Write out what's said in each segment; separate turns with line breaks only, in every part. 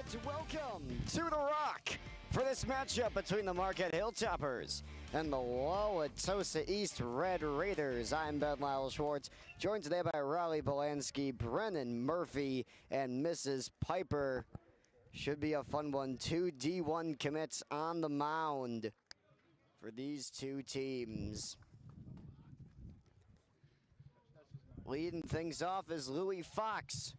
and welcome to The Rock for this matchup between the Marquette Hilltoppers and the Wauwatosa East Red Raiders. I'm Lyles-Schwarz, joined today by Raleigh, Bilansky, Brennan, Murphy, and Mrs. Piper. Should be a fun one. Two D1 commits on the mound for these two teams. Leading things off is Louis Fox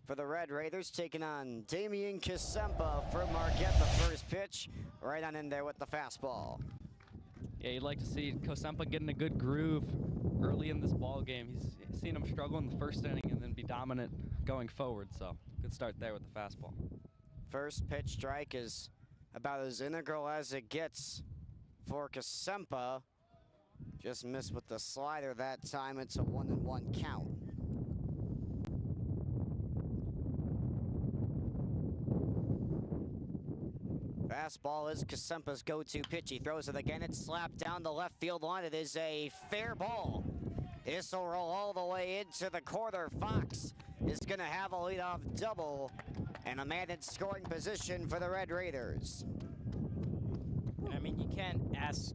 for the Red Raiders, taking on Damian Kasempa for Marquette. The first pitch, right on in there with the fastball.
Yeah, you'd like to see Kasempa getting a good groove early in this ball game. He's seen him struggle in the first inning and then be dominant going forward, so good start there with the fastball.
First pitch strike is about as integral as it gets for Kasempa. Just missed with the slider that time. It's a 1-1 count. Fastball is Kasempa's go-to pitch. He throws it again. It's slapped down the left field line. It is a fair ball. This will roll all the way into the corner. Fox is going to have a leadoff double and a man in scoring position for the Red Raiders.
I mean, you can't ask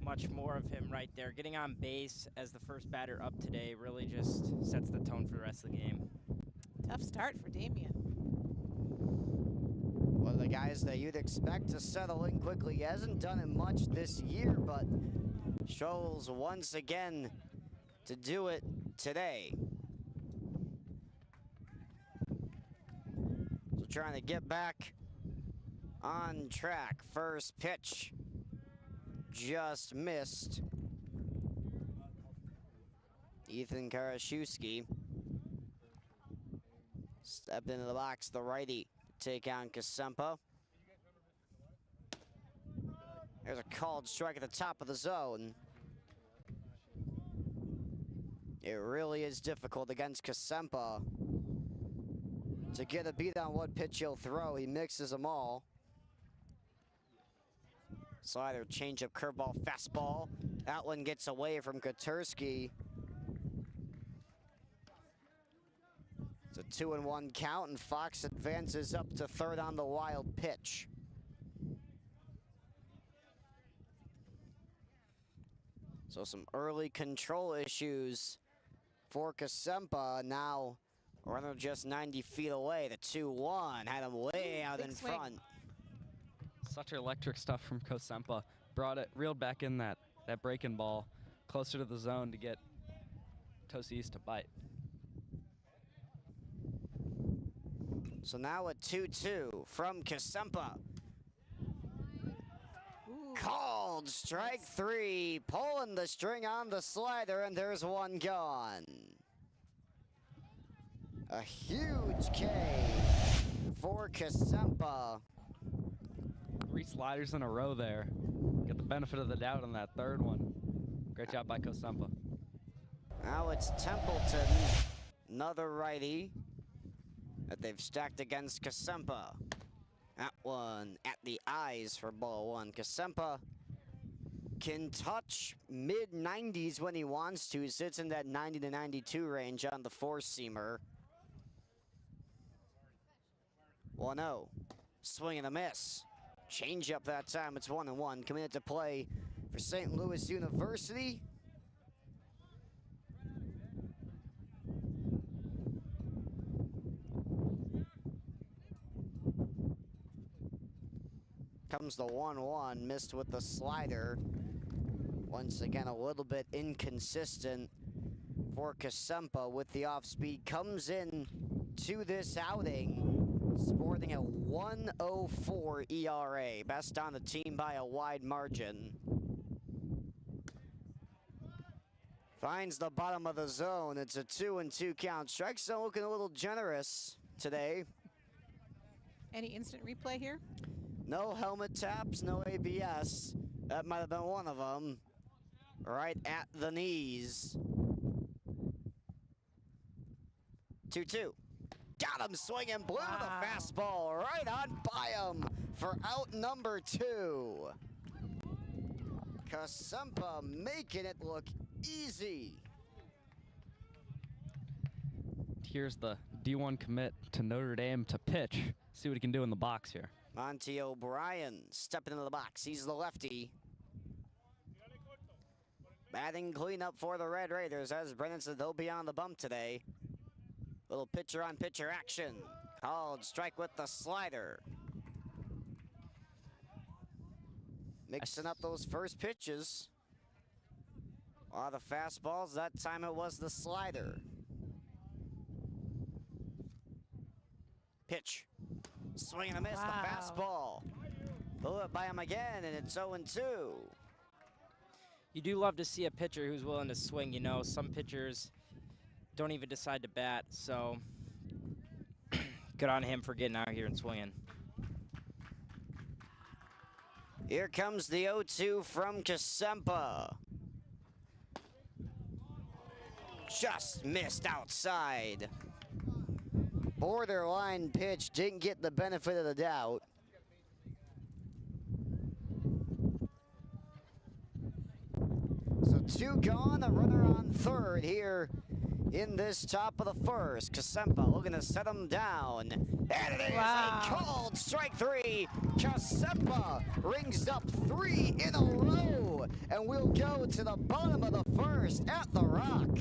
much more of him right there. Getting on base as the first batter up today really just sets the tone for the rest of the game.
Tough start for Damian.
One of the guys that you'd expect to settle in quickly. He hasn't done it much this year, but struggles once again to do it today. So trying to get back on track. First pitch just missed. Ethan Karaszewski stepped into the box, the righty. Take on Kasempa. There's a called strike at the top of the zone. It really is difficult against Kasempa to get a beat on what pitch he'll throw. He mixes them all. Slider, changeup, curveball, fastball. That one gets away from Koturski. It's a 2-1 count, and Fox advances up to third on the wild pitch. So some early control issues for Kasempa. Now runner just 90 feet away. The 2-1 had him way out in front.
Such electric stuff from Kasempa. Brought it, reeled back in that breaking ball closer to the zone to get Tosa East to bite.
So now a 2-2 from Kasempa. Called strike three, pulling the string on the slider, and there's one gone. A huge K for Kasempa.
3 sliders in a row there. Get the benefit of the doubt on that third one. Great job by Kasempa.
Now it's Templeton, another righty that they've stacked against Kasempa. That one at the eyes for ball one. Kasempa can touch mid-90s when he wants to. He sits in that 90 to 92 range on the four-seamer. 1-0. Swing and a miss. Change up that time. It's 1-1. Coming into play for St. Louis University. Comes the 1-1, missed with the slider. Once again, a little bit inconsistent for Kasempa with the off-speed. Comes in to this outing, sporting a 1.04 ERA. Best on the team by a wide margin. Finds the bottom of the zone. It's a 2-2 count. Strike zone looking a little generous today.
Any instant replay here?
No helmet taps, no ABS. That might have been one of them. Right at the knees. 2-2. Got him swinging, blew the fastball right on by him for out number 2. Kasempa making it look easy.
Here's the D1 commit to Notre Dame to pitch. See what he can do in the box here.
Monty O'Brien stepping into the box. He's the lefty. Batting cleanup for the Red Raiders as Brennan said they'll be on the bump today. Little pitcher-on-pitcher action. Called strike with the slider. Mixing up those first pitches. A lot of fastballs. That time it was the slider. Pitch. Swing and a miss.
Wow.
The fastball. Blew it by him again, and it's 0-2.
You do love to see a pitcher who's willing to swing. You know, some pitchers don't even decide to bat, so good on him for getting out here and swinging.
Here comes the 0-2 from Kasempa. Just missed outside. Borderline pitch, didn't get the benefit of the doubt. So 2 gone, a runner on third here in this top of the first. Kasempa looking to set him down. And it is
Wow.
a called strike 3. Kasempa rings up 3 in a row. And we'll go to the bottom of the first at the Rock.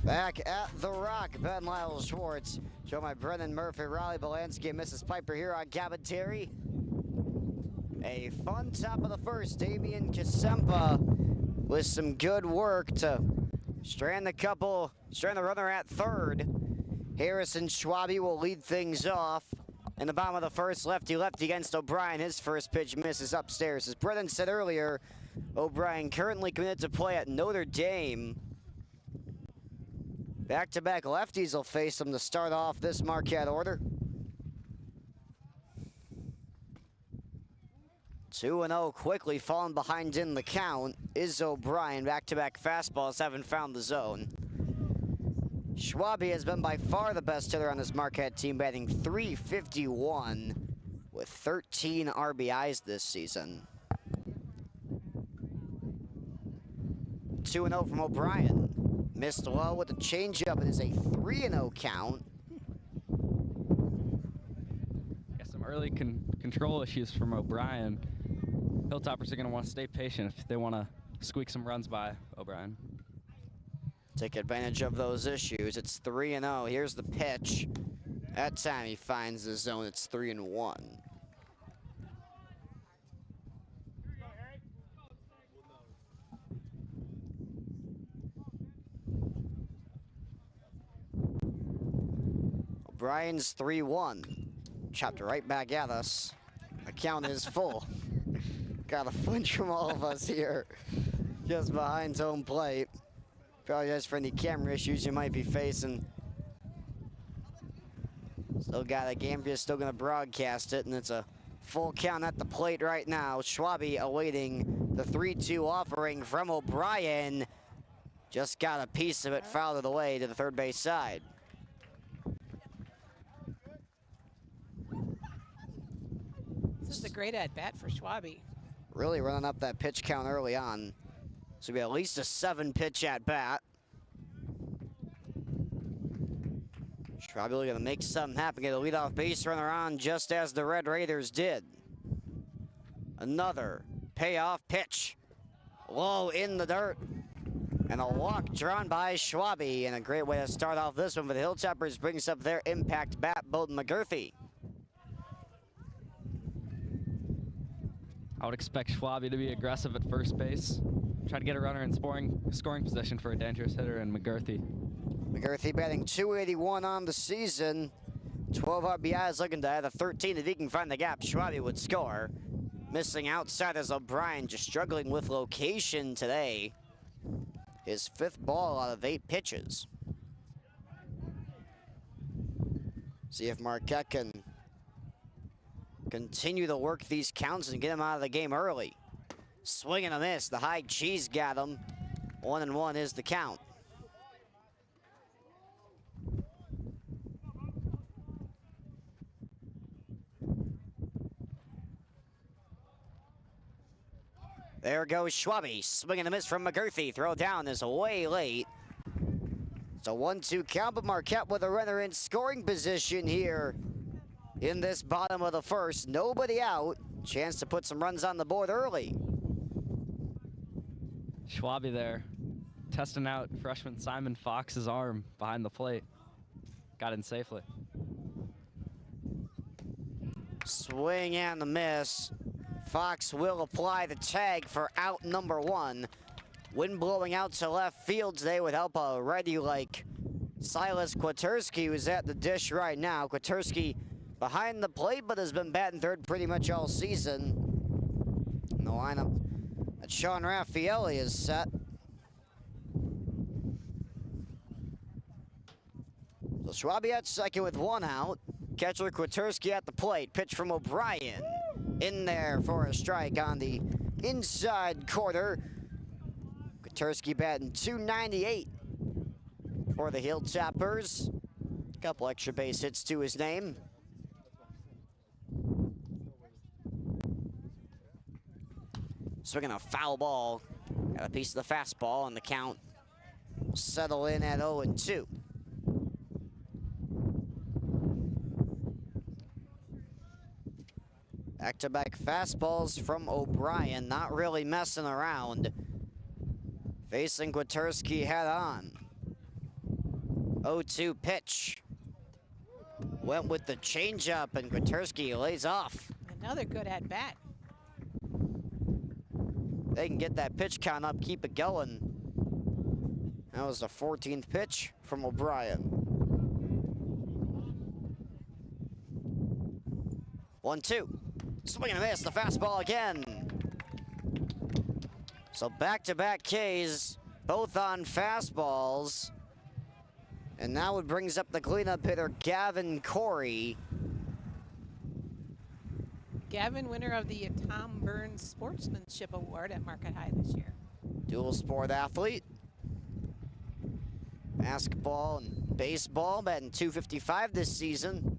Back at the Rock, Ben Lyles-Schwarz, joined by Brennan, Murphy, Raleigh, Bilansky, and Mrs. Piper here on commentary. A fun top of the first. Damian Kasempa with some good work to strand the runner at third. Harrison Schwabe will lead things off. In the bottom of the first, lefty-lefty against O'Brien. His first pitch misses upstairs. As Brennan said earlier, O'Brien currently committed to play at Notre Dame. Back-to-back lefties will face him to start off this Marquette order. 2-0 quickly falling behind in the count is O'Brien. Back-to-back fastballs haven't found the zone. Schwabe has been by far the best hitter on this Marquette team, batting .351 with 13 RBIs this season. 2-0 from O'Brien. Missed low with the changeup. It is a 3-0 count.
Got some early control issues from O'Brien. Hilltoppers are going to want to stay patient if they want to squeak some runs by O'Brien.
Take advantage of those issues. It's 3-0. Here's the pitch. That time he finds the zone. It's 3-1. O'Brien's 3-1. Chopped right back at us. The count is full. Got a flinch from all of us here. Just behind home plate. Apologize for any camera issues you might be facing. Still got a game, you're still gonna broadcast it, and it's a full count at the plate right now. Schwabe awaiting the 3-2 offering from O'Brien. Just got a piece of it fouled it away to the third base side.
This is a great at-bat for Schwabe.
Really running up that pitch count early on. So we have at least a 7-pitch at-bat. Schwabe going to make something happen, get a leadoff base runner on just as the Red Raiders did. Another payoff pitch. Low in the dirt. And a walk drawn by Schwabe. And a great way to start off this one for the Hilltoppers. Brings up their impact bat, Bowden McGurthy.
I would expect Schwabe to be aggressive at first base. Try to get a runner in scoring position for a dangerous hitter in McGurthy.
McGurthy batting .281 on the season. 12 RBIs, looking to add a 13 if he can find the gap. Schwabe would score. Missing outside as O'Brien, just struggling with location today. His 5th ball out of 8 pitches. See if Marquette can continue to work these counts and get him out of the game early. Swing and a miss. The high cheese got him. 1-1 is the count. There goes Schwabe. Swing and a miss from McGurthy. Throw down is way late. It's a 1-2 count, but Marquette with a runner in scoring position here in this bottom of the first. Nobody out. Chance to put some runs on the board early.
Schwabe there, testing out freshman Simon Fox's arm behind the plate. Got in safely.
Swing and a miss. Fox will apply the tag for out number 1. Wind blowing out to left field today would help a righty like Silas Kwiatkowski, who's at the dish right now. Kwiatkowski behind the plate, but has been batting third pretty much all season. In the lineup that Sean Raffaelli is set. So Schwabe at second with 1 out. Catcher Kwiatkowski at the plate. Pitch from O'Brien. In there for a strike on the inside corner. Kwiatkowski batting .298 for the Hilltoppers. Couple extra base hits to his name. Swinging a foul ball. Got a piece of the fastball, and the count will settle in at 0-2. Back-to-back fastballs from O'Brien, not really messing around. Facing Kwiatkowski head on. 0-2 pitch. Went with the changeup, and Kwiatkowski lays off.
Another good at-bat.
They can get that pitch count up, keep it going. That was the 14th pitch from O'Brien. 1-2. Swing and a miss, the fastball again. So back-to-back Ks, both on fastballs. And now it brings up the cleanup hitter, Gavin Corey.
Gavin, winner of the Tom Burns Sportsmanship Award at Market High this year.
Dual sport athlete. Basketball and baseball, batting .255 this season.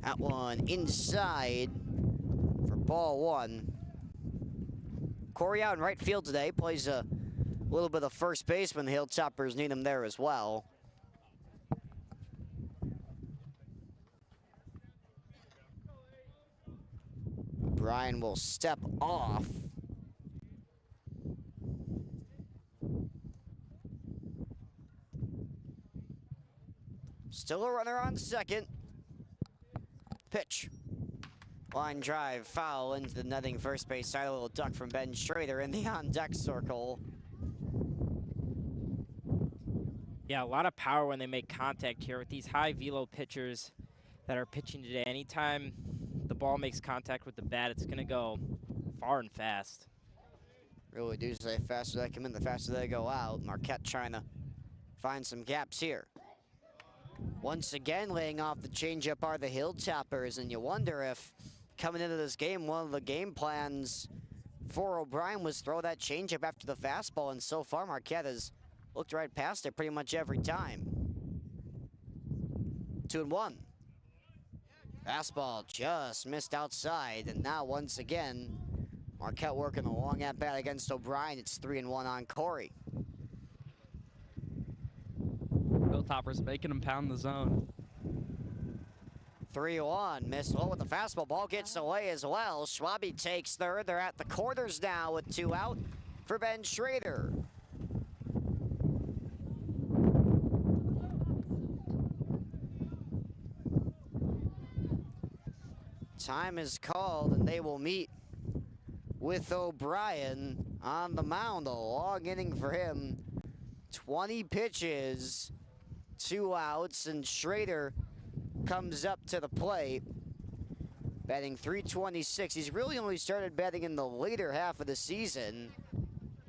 That one inside for ball 1. Corey out in right field today, plays a little bit of first base when the Hilltoppers need him there as well. Brian will step off. Still a runner on second. Pitch. Line drive, foul into the netting first base side. A little duck from Ben Schrader in the on-deck circle.
Yeah, a lot of power when they make contact here with these high velo pitchers that are pitching today. Anytime the ball makes contact with the bat, it's going to go far and fast.
Really do say faster they come in, the faster they go out. Marquette trying to find some gaps here. Once again, laying off the changeup are the Hilltoppers, and you wonder if coming into this game, one of the game plans for O'Brien was throw that changeup after the fastball, and so far Marquette has looked right past it pretty much every time. 2-1. Fastball just missed outside, and now once again, Marquette working a long at bat against O'Brien. It's 3-1 on Corey.
Hilltoppers making him pound the zone.
3-1, missed low with the fastball. Ball gets away as well. Schwabe takes third. They're at the quarters now with 2 out for Ben Schrader. Time is called, and they will meet with O'Brien on the mound. A long inning for him. 20 pitches, 2 outs, and Schrader comes up to the plate, batting .326. He's really only started batting in the later half of the season,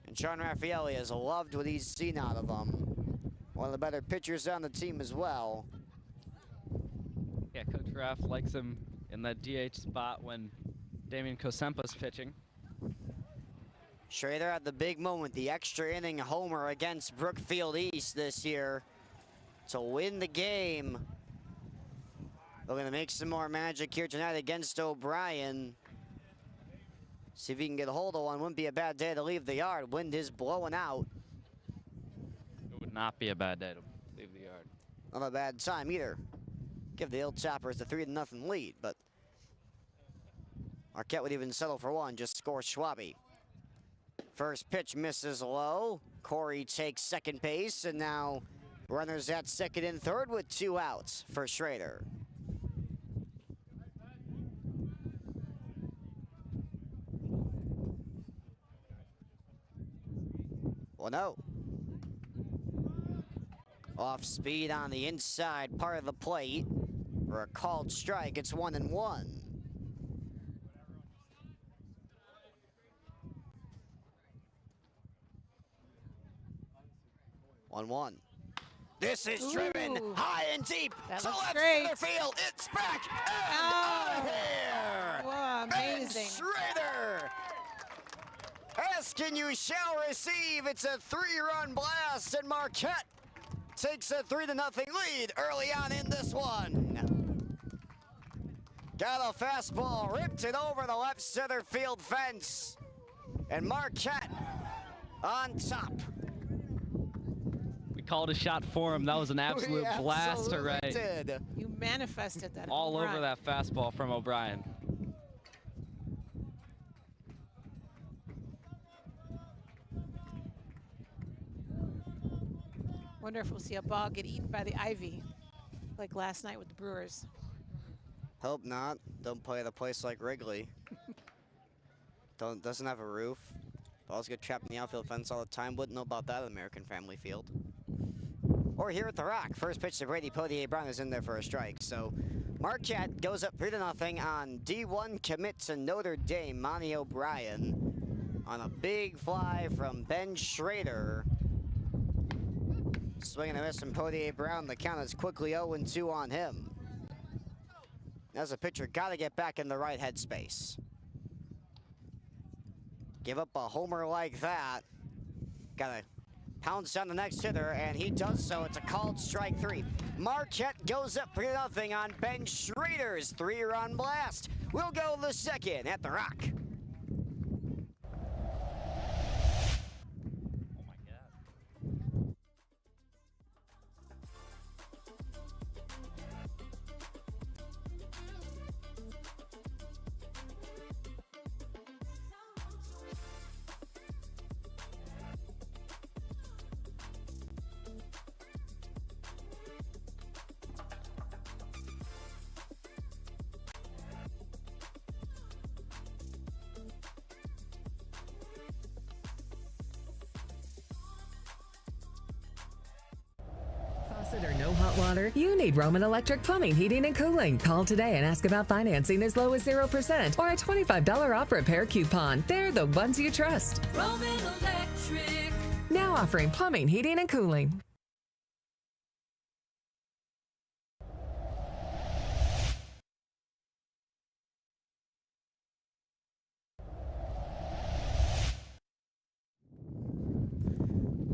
and Sean Raffaelli has loved what he's seen out of him. One of the better pitchers on the team as well.
Yeah, Coach Raff likes him in that DH spot when Damian Kosempa's pitching.
Schrader had the big moment, the extra inning homer against Brookfield East this year to win the game. We're going to make some more magic here tonight against O'Brien. See if he can get a hold of one. Wouldn't be a bad day to leave the yard. Wind is blowing out.
It would not be a bad day to leave the yard.
Not a bad time either. Give the Hilltoppers the 3-0 lead, but Marquette would even settle for one, just score Schwabe. First pitch misses low. Corey takes second base, and now runners at second and third with 2 outs for Schrader. Well, no. Off speed on the inside part of the plate for a called strike. It's 1-1. This is driven high and deep
That
to
looks
left
great.
center field. It's back and out of here.
Wow, amazing.
And Schrader. Ask and you shall receive. It's a 3-run blast, and Marquette takes a 3-0 lead early on in this one. Got a fastball, ripped it over the left center field fence, and Marquette on top.
We called a shot for him. That was an absolute
We
blast to
absolutely
right.
did.
You manifested that
All
home
over
run.
that fastball from O'Brien.
Wonder if we'll see a ball get eaten by the ivy, like last night with the Brewers.
Hope not. Don't play at a place like Wrigley. Doesn't have a roof. Balls get trapped in the outfield fence all the time. Wouldn't know about that at American Family Field. Or here at the Rock. First pitch to Brady Potier Brown is in there for a strike. So Marquette goes up 3-0 on D1 commit to Notre Dame. Monty O'Brien on a big fly from Ben Schrader. Swinging a miss from Potier Brown. The count is quickly 0-2 on him. As a pitcher, got to get back in the right headspace. Give up a homer like that. Got to pounce down the next hitter, and he does so. It's a called strike 3. Marquette goes up 3-0 on Ben Schrader's 3-run blast. We'll go the second at the Rock.
Faucet or no hot water? You need Rowen Electric Plumbing, Heating, and Cooling. Call today and ask about financing as low as 0% or a $25 off repair coupon. They're the ones you trust.
Rowen Electric.
Now offering plumbing, heating, and cooling.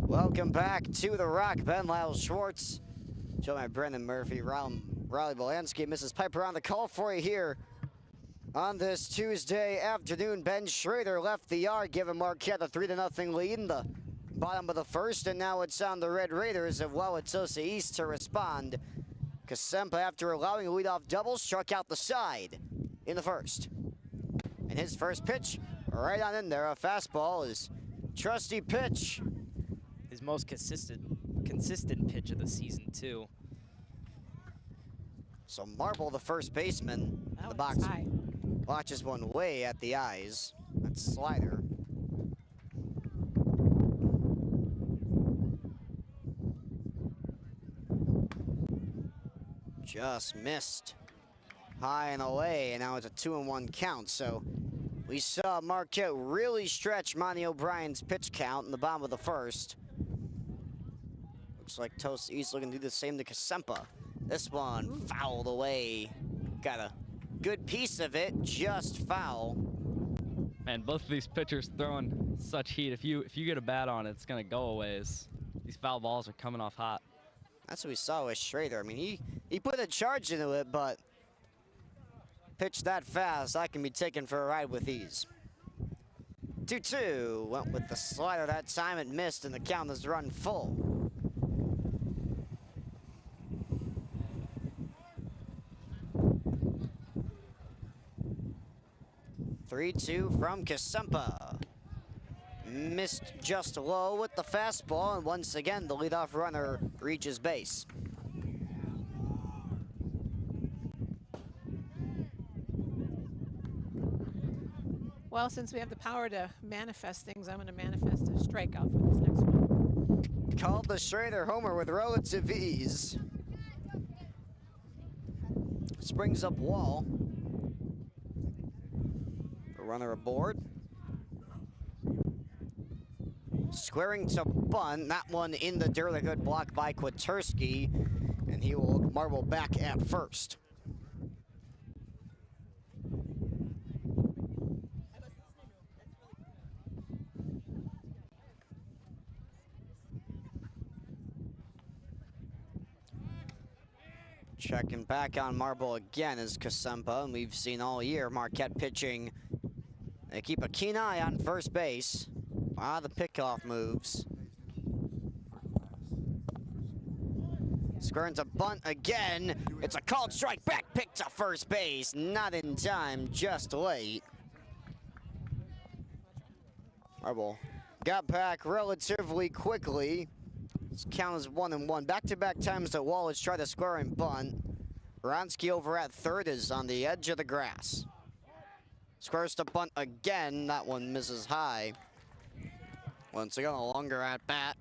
Welcome back to The Rock. Ben Lyles-Schwarz, joined by Brennan Murphy, Raleigh Bilansky, Mrs. Piper on the call for you here on this Tuesday afternoon. Ben Schrader left the yard, giving Marquette a 3-0 lead in the bottom of the first, and now it's on the Red Raiders of Wauwatosa East to respond. Kasempa, after allowing a leadoff double, struck out the side in the first. And his first pitch, right on in there, a fastball, is trusty pitch.
His most consistent pitch of the season, too.
So Marble, the first baseman, in the box, watches one way at the eyes. That's slider. Just missed high and away, and now it's a 2-1 count. So we saw Marquette really stretch Monty O'Brien's pitch count in the bottom of the first. Looks like Toast East looking to do the same to Kasempa. This one fouled away. Got a good piece of it, just foul.
Man, both of these pitchers throwing such heat. If you get a bat on it, it's gonna go a ways. These foul balls are coming off hot.
That's what we saw with Schrader. I mean, he put a charge into it, but pitch that fast, I can be taken for a ride with ease. 2-2, went with the slider that time, it missed, and the count is run full. Three-two from Kasempa. Missed just low with the fastball, and once again, the leadoff runner reaches base.
Well, since we have the power to manifest things, I'm going to manifest a strikeout for this next one.
Called the Schrader homer with relative ease. Springs up wall. The runner aboard. Squaring to bunt, that one in the dirt, a good block by Kwiatkowski, and he will marble back at first. Checking back on Marble again is Kasempa, and we've seen all year Marquette pitching. They keep a keen eye on first base. The pickoff moves. Squaring to bunt again. It's a called strike, back pick to first base. Not in time, just late. Marble got back relatively quickly. This count is 1-1. Back-to-back times that Wallace tried to square and bunt. Wronski over at third is on the edge of the grass. Squares to bunt again. That one misses high. Once again, a longer at bat.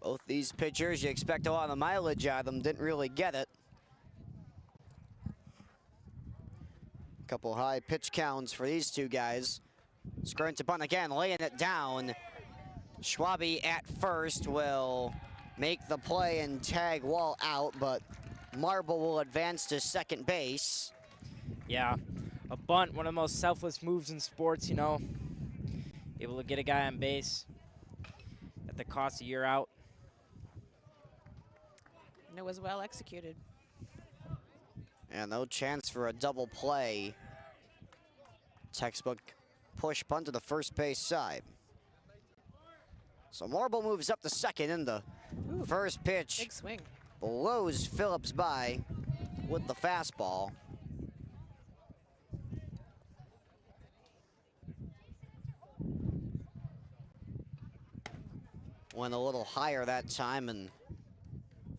Both these pitchers, you expect a lot of mileage out of them, didn't really get it. Couple high pitch counts for these two guys. Squaring to bunt again, laying it down. Schwabe at first will make the play and tag Wall out, but Marble will advance to second base.
Yeah, a bunt, one of the most selfless moves in sports, you know. Able to get a guy on base at the cost of you're out.
And it was well executed.
And no chance for a double play. Textbook push bunt to the first base side. So Marble moves up to second in the first pitch.
Big swing.
Blows Phillips by with the fastball. Went a little higher that time, and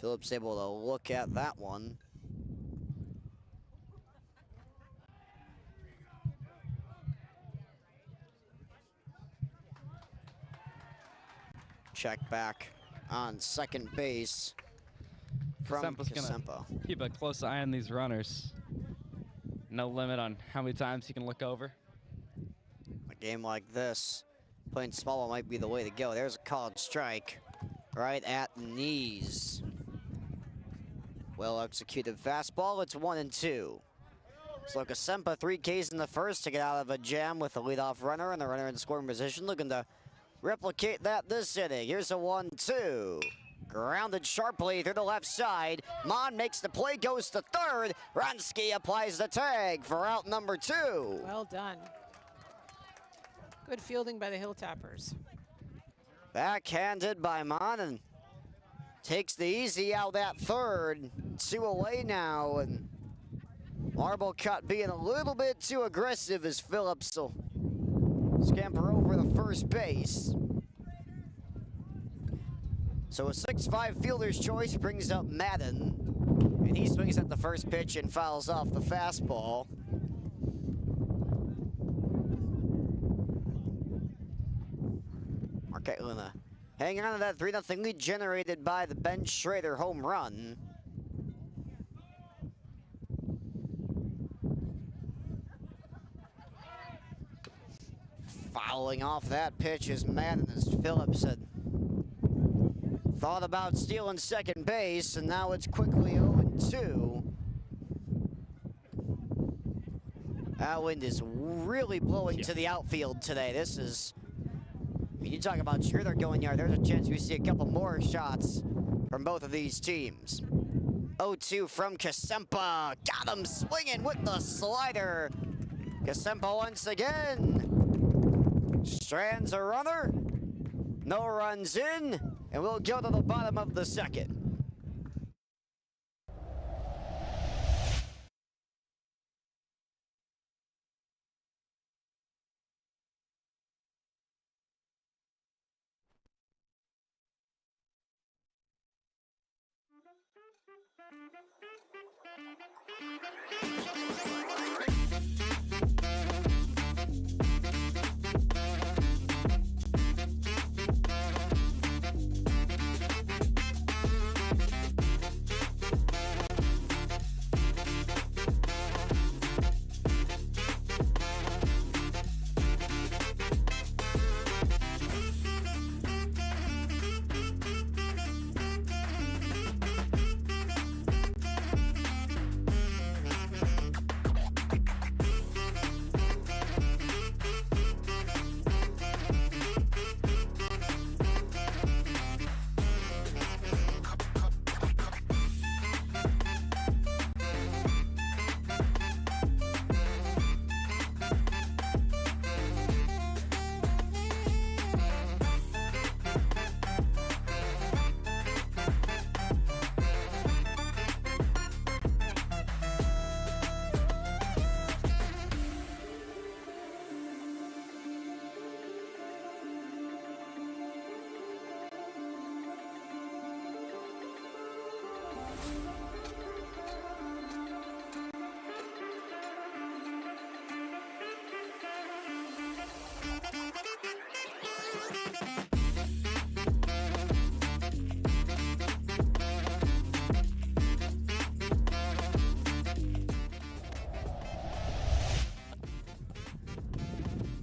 Phillips able to look at that one. Check back on second base from
Kasempa's gonna
Kasempa.
keep a close eye on these runners. No limit on how many times he can look over.
A game like this, playing small ball might be the way to go. There's a called strike right at the knees. Well executed fastball. It's 1-2. So Kasempa 3 Ks in the first to get out of a jam with the leadoff runner and the runner in scoring position, looking to replicate that this inning. Here's a 1-2. Grounded sharply through the left side. Mon makes the play, goes to third. Wronski applies the tag for out number 2.
Well done. Good fielding by the Hilltoppers.
Backhanded by Mon and takes the easy out at third. 2 away now, and Marble Cut being a little bit too aggressive as Phillips will scamper over the first base. So a 6'5" fielder's choice brings up Madden, and he swings at the first pitch and fouls off the fastball. Marquette Luna hang on to that 3-0 lead generated by the Ben Schrader home run. Fouling off that pitch is Madden as Phillips had thought about stealing second base, and now it's quickly 0-2. That wind is really blowing to the outfield today. This is, when you talk about Schrader going yard, there's a chance we see a couple more shots from both of these teams. 0-2 from Kasempa. Got him swinging with the slider. Kasempa once again strands a runner. No runs in, and we'll go to the bottom of the second.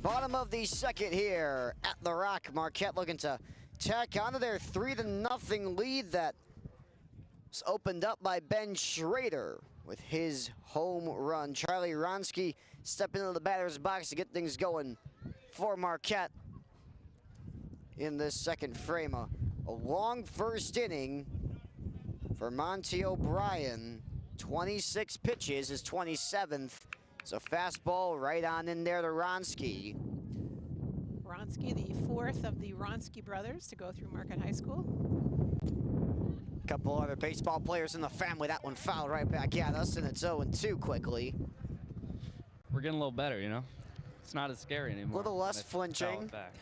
Bottom of the second here at the Rock. Marquette looking to tack onto their 3-0 lead that was opened up by Ben Schrader with his home run. Charlie Wronski stepping into the batter's box to get things going for Marquette in this second frame. A long first inning for Monty O'Brien. 26 pitches, his 27th. So fastball right on in there to Wronski.
Wronski, the fourth of the Wronski brothers to go through Marquette High School.
A couple other baseball players in the family. That one fouled right back at us, and it's 0-2 quickly.
We're getting a little better, you know? It's not as scary anymore.
A little less
when they foul
flinching.
it back.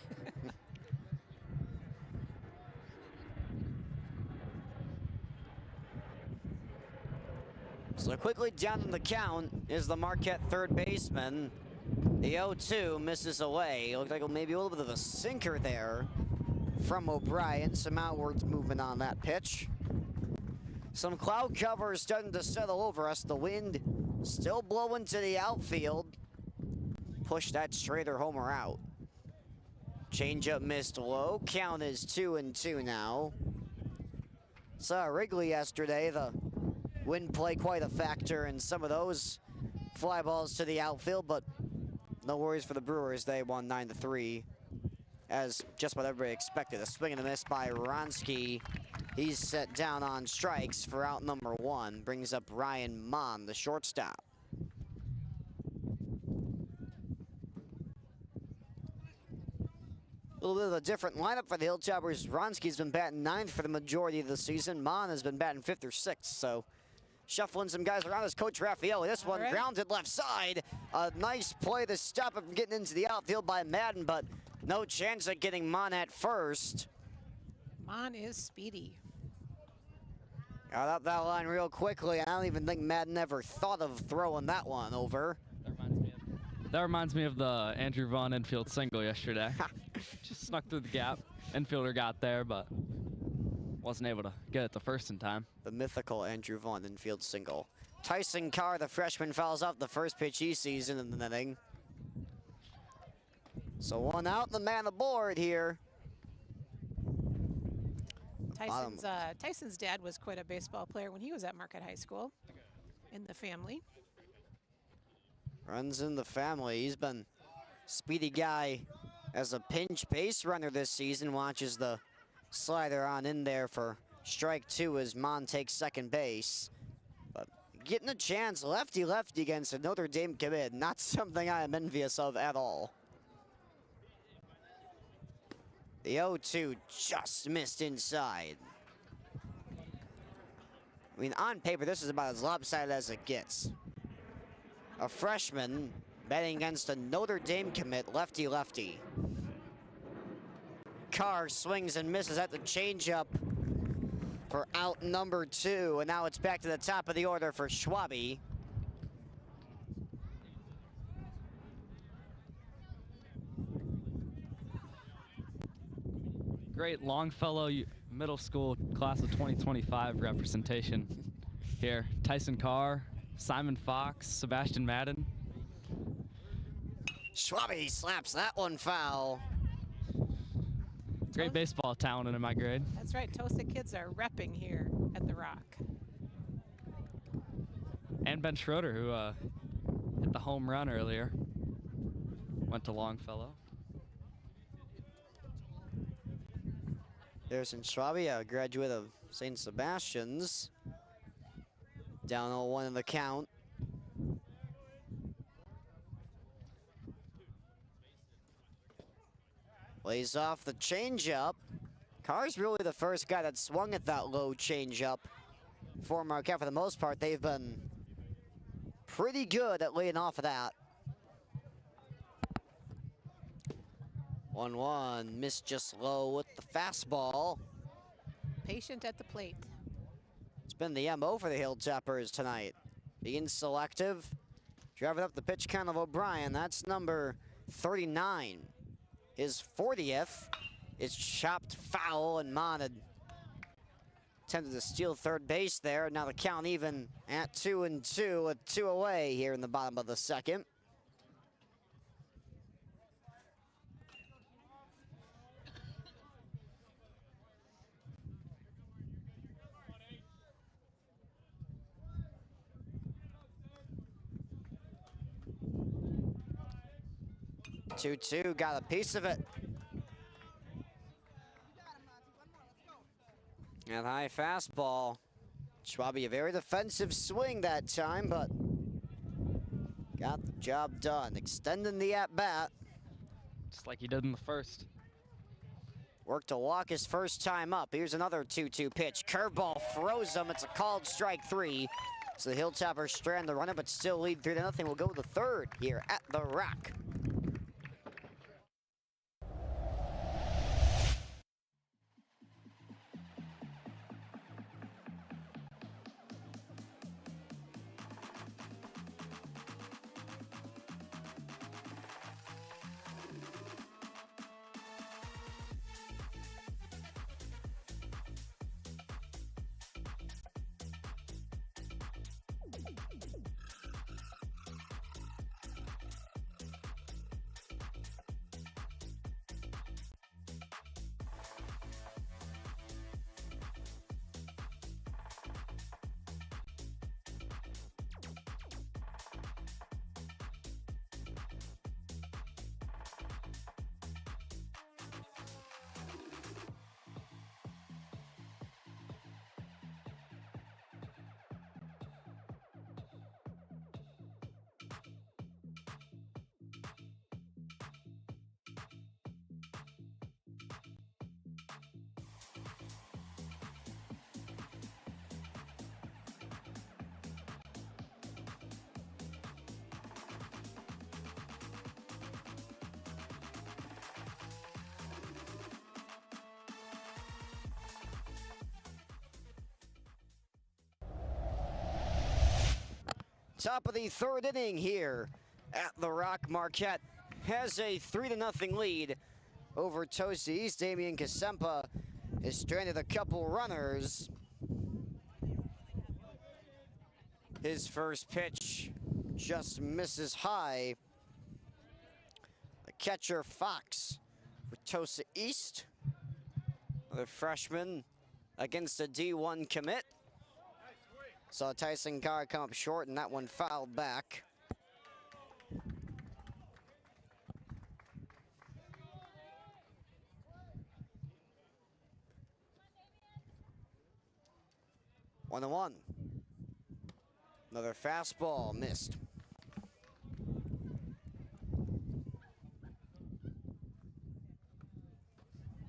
So quickly down in the count is the Marquette third baseman. The 0-2 misses away. Looked like maybe a little bit of a sinker there from O'Brien. Some outwards movement on that pitch. Some cloud cover starting to settle over us. The wind still blowing to the outfield. Push that straighter homer out. Changeup missed low. Count is 2-2 now. Saw Wrigley yesterday. The wind played quite a factor in some of those fly balls to the outfield, but no worries for the Brewers. They won 9-3, as just what everybody expected. A swing and a miss by Wronski. He's set down on strikes for out number 1. Brings up Ryan Mon, the shortstop. A little bit of a different lineup for the Hilltoppers. Wronski's been batting 9th for the majority of the season. Mon has been batting 5th or 6th, so shuffling some guys around as Coach Raffaelli. This one grounded left side. A nice play to stop it from getting into the outfield by Madden, but no chance of getting Mon at first.
Mon is speedy.
Got up that line real quickly. I don't even think Madden ever thought of throwing that one over.
That reminds me of the Andrew Vaughn infield single yesterday. Just snuck through the gap. Infielder got there, but wasn't able to get it the first in time.
The mythical Andrew Vaughn infield single. Tyson Carr, the freshman, fouls off the first pitch he sees in the inning. So 1 out, the man aboard here.
Tyson's dad was quite a baseball player when he was at Marquette High School in the family.
Runs in the family. He's been speedy guy as a pinch base runner this season. Watches the slider on in there for strike 2 as Mon takes second base. But getting a chance lefty-lefty against a Notre Dame commit, not something I am envious of at all. The 0-2 just missed inside. I mean, on paper, this is about as lopsided as it gets. A freshman batting against a Notre Dame commit, lefty-lefty. Carr swings and misses at the changeup for out number 2, and now it's back to the top of the order for Schwabe.
Great Longfellow Middle School class of 2025 representation here. Tyson Carr, Simon Fox, Sebastian Madden.
Schwabe slaps that one foul.
Great baseball talent in my grade.
That's right, Tosa kids are repping here at the Rock.
And Ben Schroeder, who hit the home run earlier. Went to Longfellow.
There's Schwabe, a graduate of St. Sebastian's. Down 0-1 in the count. Lays off the changeup. Carr's really the first guy that swung at that low changeup for Marquette. For the most part, they've been pretty good at laying off of that. 1-1, missed just low with the fastball.
Patient at the plate.
It's been the MO for the Hilltoppers tonight. Being selective, driving up the pitch count of O'Brien. That's number 39. His 40th is chopped foul, and Mon had attempted to steal third base there. Now the count even at 2-2 with 2 away here in the bottom of the second. Two, got a piece of it. And high fastball. Schwabe, a very defensive swing that time, but got the job done. Extending the at-bat.
Just like he did in the first.
Worked to walk his first time up. Here's another 2-2 pitch. Curveball froze him. It's a called strike 3. So the Hilltoppers strand the runner, but still lead 3-0. We'll go to the third here at the Rock. Top of the third inning here at the Rock. Marquette has a 3-0 lead over Tosa East. Damian Kasempa has stranded a couple runners. His first pitch just misses high. The catcher Fox for Tosa East. The freshman against a D1 commit. Saw Tyson Carr come up short, and that one fouled back. One and one. Another fastball missed.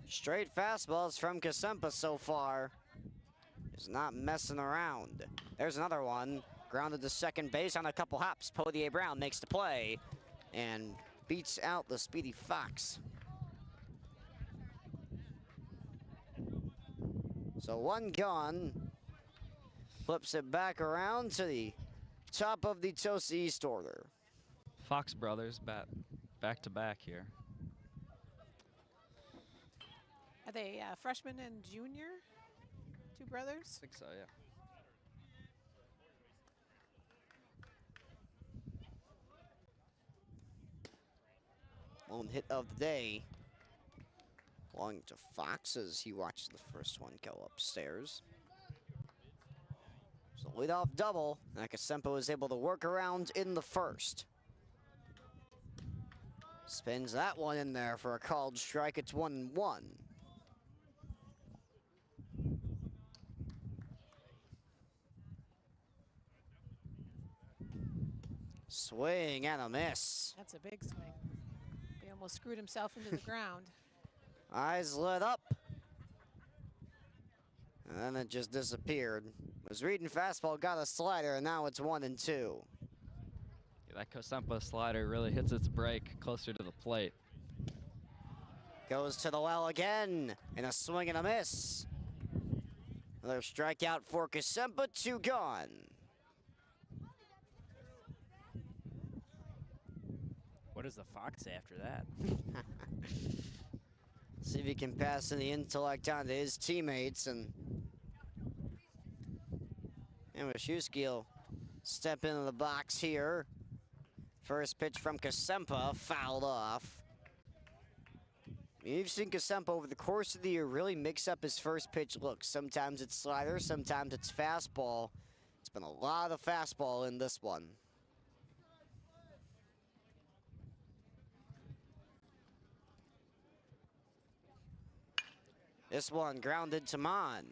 Straight fastballs from Kasempa so far. He's not messing around. There's another one. Grounded to second base on a couple hops. Podier Brown makes the play and beats out the speedy Fox. So one gone. Flips it back around to the top of the Tosa East order.
Fox brothers back to back here.
Are they freshman and junior? Two brothers?
I think so, yeah.
Lone hit of the day. Belonging to Fox as he watches the first one go upstairs. So leadoff double. Kasempa was able to work around in the first. Spins that one in there for a called strike. It's 1-1. Swing and a miss.
That's a big swing. He almost screwed himself into the ground.
Eyes lit up. And then it just disappeared. Was reading fastball, got a slider, and now it's 1-2.
Yeah, that Kasempa slider really hits its break closer to the plate.
Goes to the well again, and a swing and a miss. Another strikeout for Kasempa, 2 gone.
What does the Fox say after that?
See if he can pass any intellect on to his teammates, and MUHS will step into the box here. First pitch from Kasempa, fouled off. You've seen Kasempa over the course of the year really mix up his first pitch look. Sometimes it's slider, sometimes it's fastball. It's been a lot of fastball in this one. This one grounded to Mon.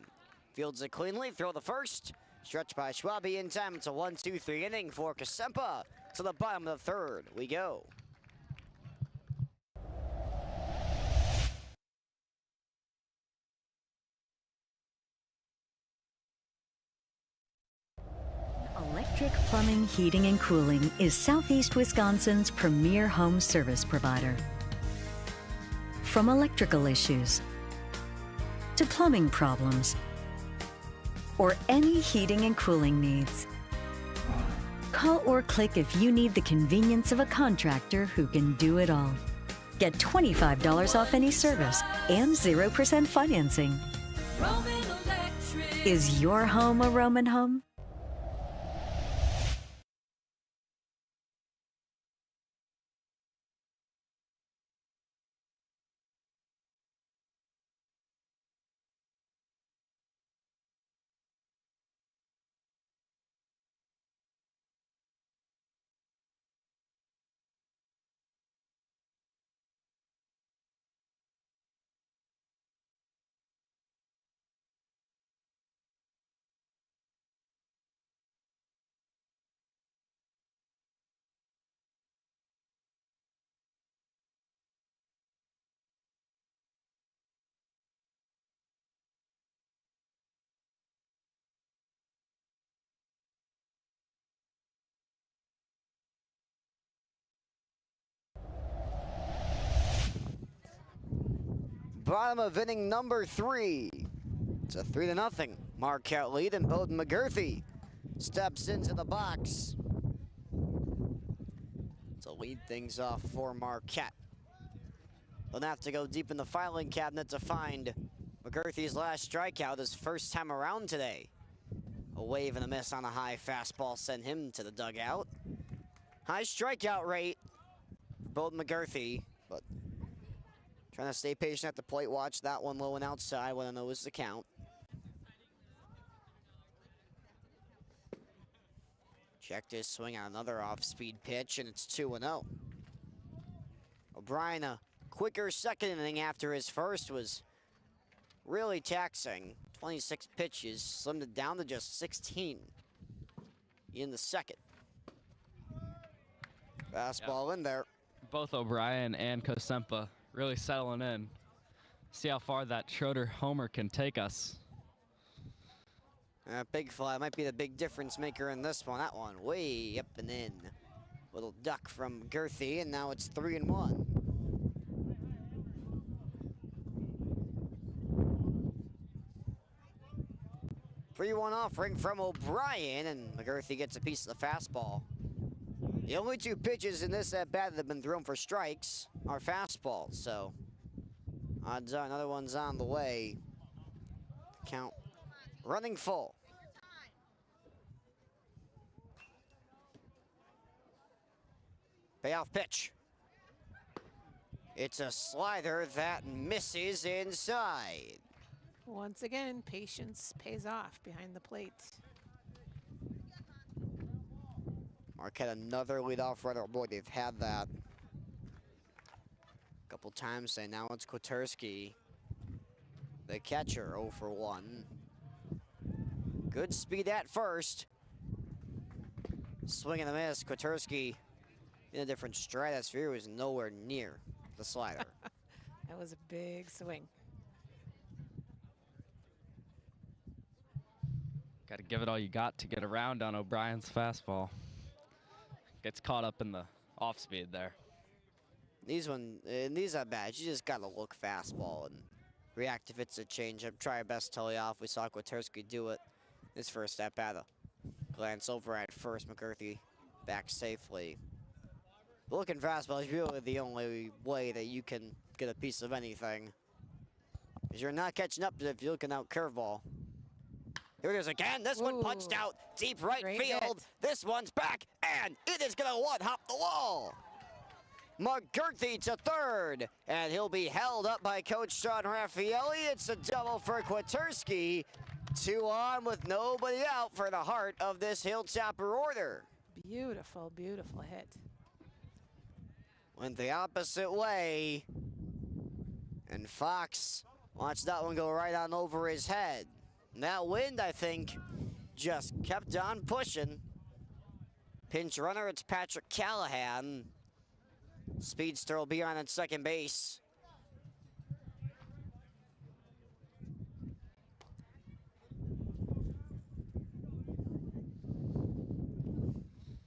Fields it cleanly, throw the first. Stretched by Schwabe in time. It's a 1-2-3 inning for Kasempa. To the bottom of the third we go.
Electric Plumbing, Heating, and Cooling is Southeast Wisconsin's premier home service provider. From electrical issues to plumbing problems or any heating and cooling needs, call or click if you need the convenience of a contractor who can do it all. Get $25 off any service and 0% financing.
Rowen Electric.
Is your home a Roman home?
Bottom of inning number 3. It's a 3-0 Marquette lead, and Bowden McGurthy steps into the box. lead things off for Marquette. They'll have to go deep in the filing cabinet to find McGurthy's last strikeout, his first time around today. A wave and a miss on a high fastball sent him to the dugout. High strikeout rate for both McGurthy, but trying to stay patient at the plate. Watch that one low and outside when I know is the count. Checked his swing on another off-speed pitch, and it's 2-0. O'Brien, a quicker second inning after his first, was really taxing. 26 pitches, slimmed it down to just 16 in the second. Fastball in there.
Both O'Brien and Kosempa really settling in. See how far that Schroeder homer can take us.
Big fly might be the big difference maker in this one. That one way up and in. Little duck from Girthy, and now it's 3-1. Three one offering from O'Brien, and McGurthy gets a piece of the fastball. The only two pitches in this at-bat that have been thrown for strikes are fastballs, so odds are another one's on the way. Count running full. Payoff pitch. It's a slider that misses inside.
Once again, patience pays off behind the plate.
Marquette another leadoff runner. Boy, they've had that a couple times, and now it's Kwiatkowski, the catcher, 0 for 1. Good speed at first. Swing and a miss. Kwiatkowski in a different stratosphere, was nowhere near the slider.
That was a big swing.
Got to give it all you got to get around on O'Brien's fastball. Gets caught up in the off speed there.
In these at bats, you just got to look fastball and react if it's a changeup. Try your best to lay off. We saw Kwiatkowski do it his first at bat. A glance over at first. McGurthy back safely. Looking fastball is really the only way that you can get a piece of anything, because you're not catching up if you're looking out curveball. Here it is again. This one punched out deep right field.
Hit.
This one's back, and it is going to one-hop the wall. McGurthy to third, and he'll be held up by Coach Sean Raffaelli. It's a double for Kwiatkowski. 2 on with nobody out for the heart of this Hilltopper order.
Beautiful, beautiful hit.
Went the opposite way, and Fox watched that one go right on over his head. And that wind, I think, just kept on pushing. Pinch runner, it's Patrick Callahan. Speedster will be on at second base.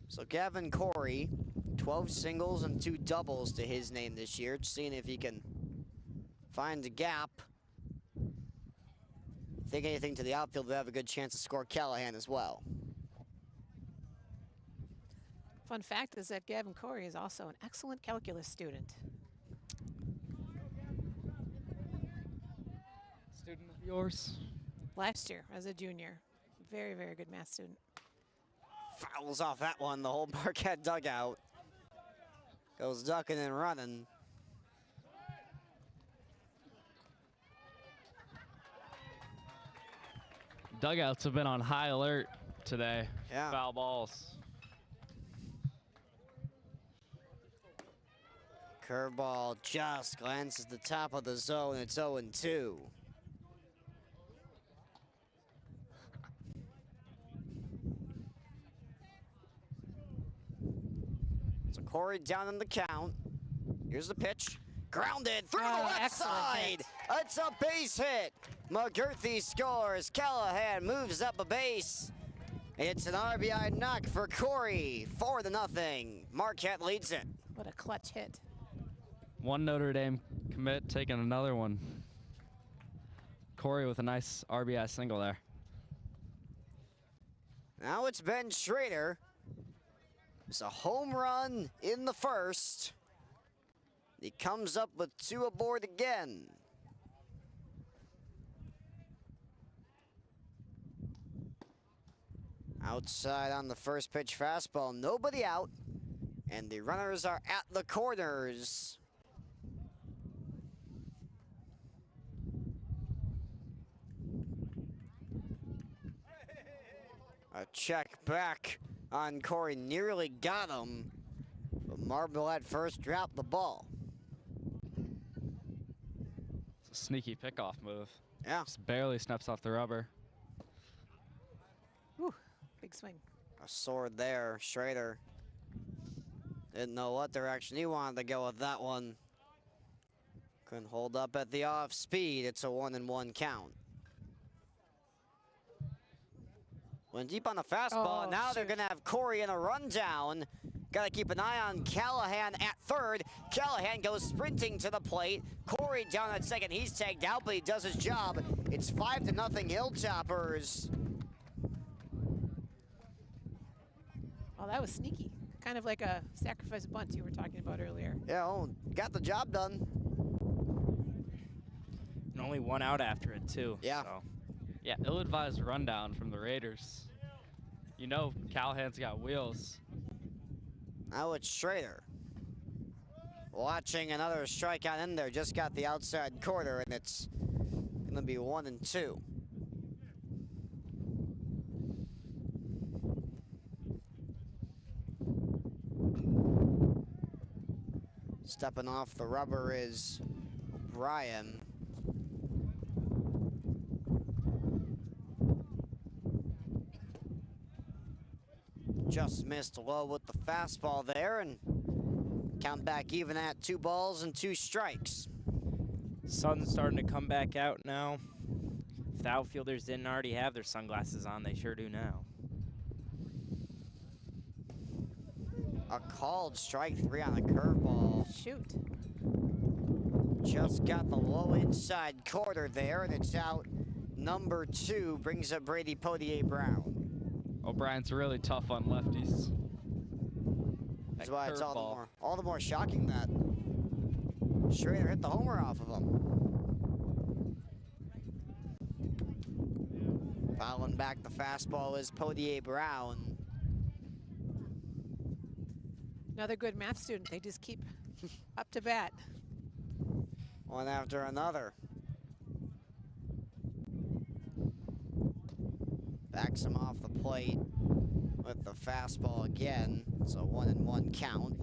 So Gavin Corey, 12 singles and 2 doubles to his name this year. Just seeing if he can find a gap. Think anything to the outfield, they have a good chance to score Callahan as well.
Fun fact is that Gavin Corey is also an excellent calculus student.
Student of yours?
Last year as a junior. Very, very good math student.
Fouls off that one, the whole Marquette dugout. Goes ducking and running.
Dugouts have been on high alert today.
Yeah.
Foul balls.
Curveball just glances the top of the zone. It's 0-2. So Corey down in the count. Here's the pitch. Grounded through the left
excellent
side.
hit.
It's a base hit. McGurthy scores. Callahan moves up a base. It's an RBI knock for Corey. 4-0. Marquette leads it.
What a clutch hit.
One Notre Dame commit taking another one. Corey with a nice RBI single there.
Now it's Ben Schrader. It's a home run in the first. He comes up with 2 aboard again. Outside on the first pitch fastball, nobody out. And the runners are at the corners. A check back on Corey, nearly got him. But Marble at first dropped the ball.
It's a sneaky pickoff move.
Yeah,
Just barely snaps off the rubber.
Whew, big swing.
a sword there. Schrader didn't know what direction he wanted to go with that one. Couldn't hold up at the off speed. It's a 1-1 count. Went deep on the fastball.
Oh,
Now they're
shoot.
going to have Corey in a rundown. Got to keep an eye on Callahan at third. Callahan goes sprinting to the plate. Corey down at second. He's tagged out, but he does his job. It's 5-0 Hilltoppers.
Oh, that was sneaky. Kind of like a sacrifice bunt you were talking about earlier.
Yeah, oh, got the job done.
And only one out after it, too.
Yeah.
So.
Yeah, ill-advised rundown from the Raiders. You know Callahan's got wheels.
Now it's Schrader. Watching another strikeout in there. Just got the outside corner, and it's going to be 1-2. Stepping off the rubber is O'Brien. Just missed low with the fastball there, and count back even at 2 balls and 2 strikes.
Sun's starting to come back out now. If the outfielders didn't already have their sunglasses on, they sure do now.
A called strike 3 on a curveball.
Shoot.
Just got the low inside corner there, and it's out. Number 2 brings up Brady Potier Brown.
O'Brien's really tough on lefties.
That's
That
why it's
curveball.
all the more shocking that Schrader hit the homer off of him. Fouling back the fastball is Potier Brown.
Another good math student. They just keep up to bat.
One after another. Backs him off the plate with the fastball again. It's a 1-1 count.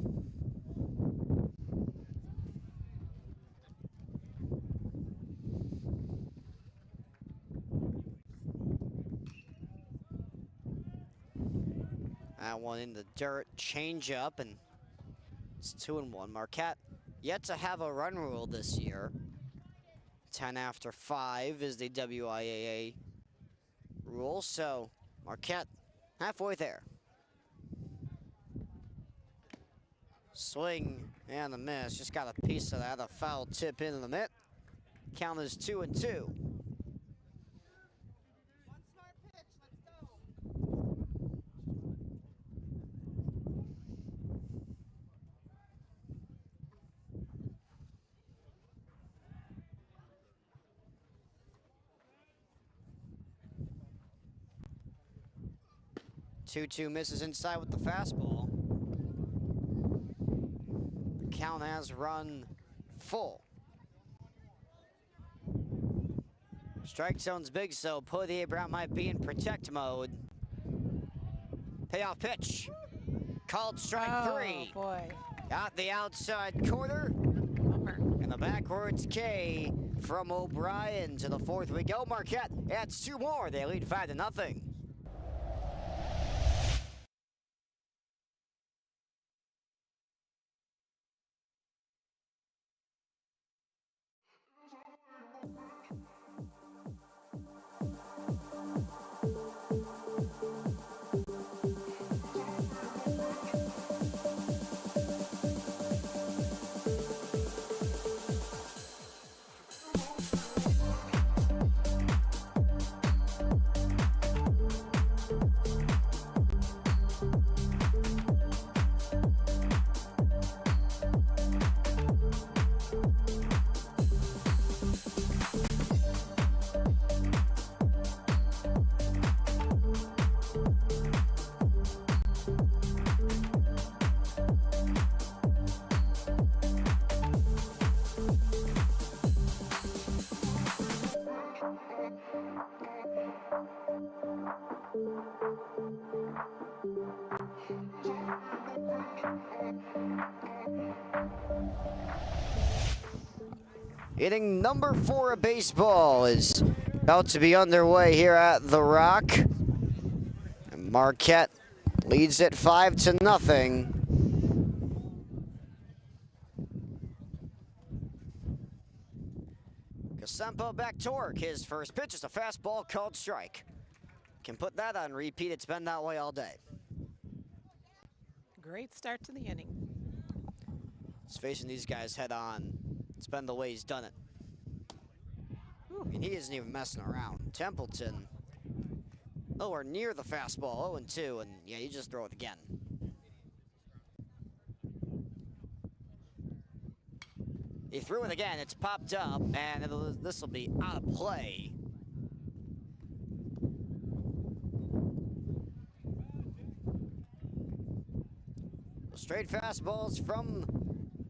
That one in the dirt, change up, and it's 2-1. Marquette yet to have a run rule this year. 10 after 5 is the WIAA rule, so Marquette halfway there. Swing and a miss, just got a piece of that, a foul tip into the mitt. Count is 2-2. Two misses inside with the fastball. The count has run full. Strike zone's big, so Potier Brown might be in protect mode. Payoff pitch. Called strike 3.
Oh, boy.
Got the outside corner.
Bummer.
And the backwards K from O'Brien to the 4th we go. Marquette adds 2 more. They lead 5-0. Inning number 4 of baseball is about to be underway here at The Rock. And Marquette leads it 5-0. Kasempa back to work. His first pitch is a fastball called strike. Can put that on repeat. It's been that way all day.
Great start to the inning.
He's facing these guys head on. It's been the way he's done it. I mean, he isn't even messing around. Templeton, nowhere near the fastball, 0-2, and yeah, you just throw it again. He threw it again, it's popped up, and this will be out of play. Straight fastballs from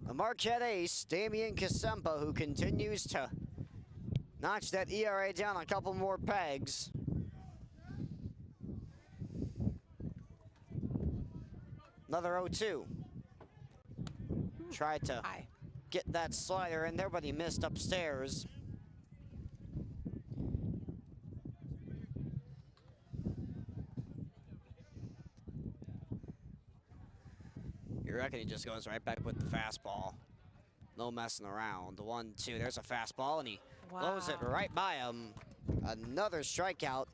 the Marquette ace, Damian Kasempa, who continues to notch that ERA down a couple more pegs. Another 0-2. Tried to get that slider in there, but he missed upstairs. You reckon he just goes right back with the fastball. No messing around. The 1-2, there's a fastball, and he blows it right by him. Another strikeout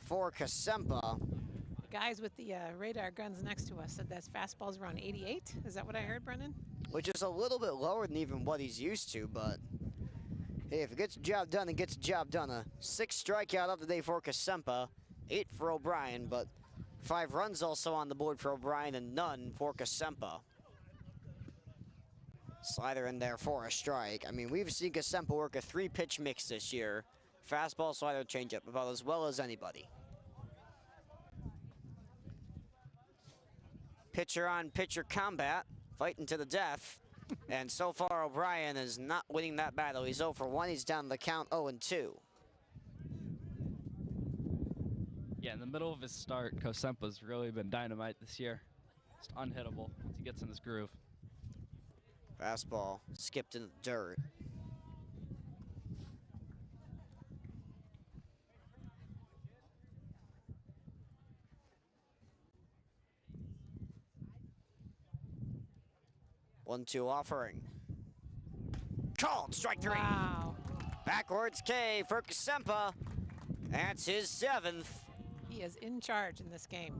for Kasempa.
The guys with the radar guns next to us said that fastball's around 88. Is that what I heard, Brennan?
Which is a little bit lower than even what he's used to, but hey, if it gets the job done, it gets the job done. A 6 strikeout of the day for Kasempa, 8 for O'Brien, but 5 runs also on the board for O'Brien and none for Kasempa. Slider in there for a strike. I mean, we've seen Kasempa work a 3-pitch mix this year. Fastball, slider, changeup, about as well as anybody. Pitcher on pitcher combat, fighting to the death. And so far, O'Brien is not winning that battle. He's 0 for 1. He's down the count 0-2.
Yeah, in the middle of his start, Kosempa's really been dynamite this year. Just unhittable once he gets in his groove.
Fastball skipped in the dirt. One-two offering. Called, strike 3.
Wow.
Backwards K for Kasempa. That's his 7th.
He is in charge in this game.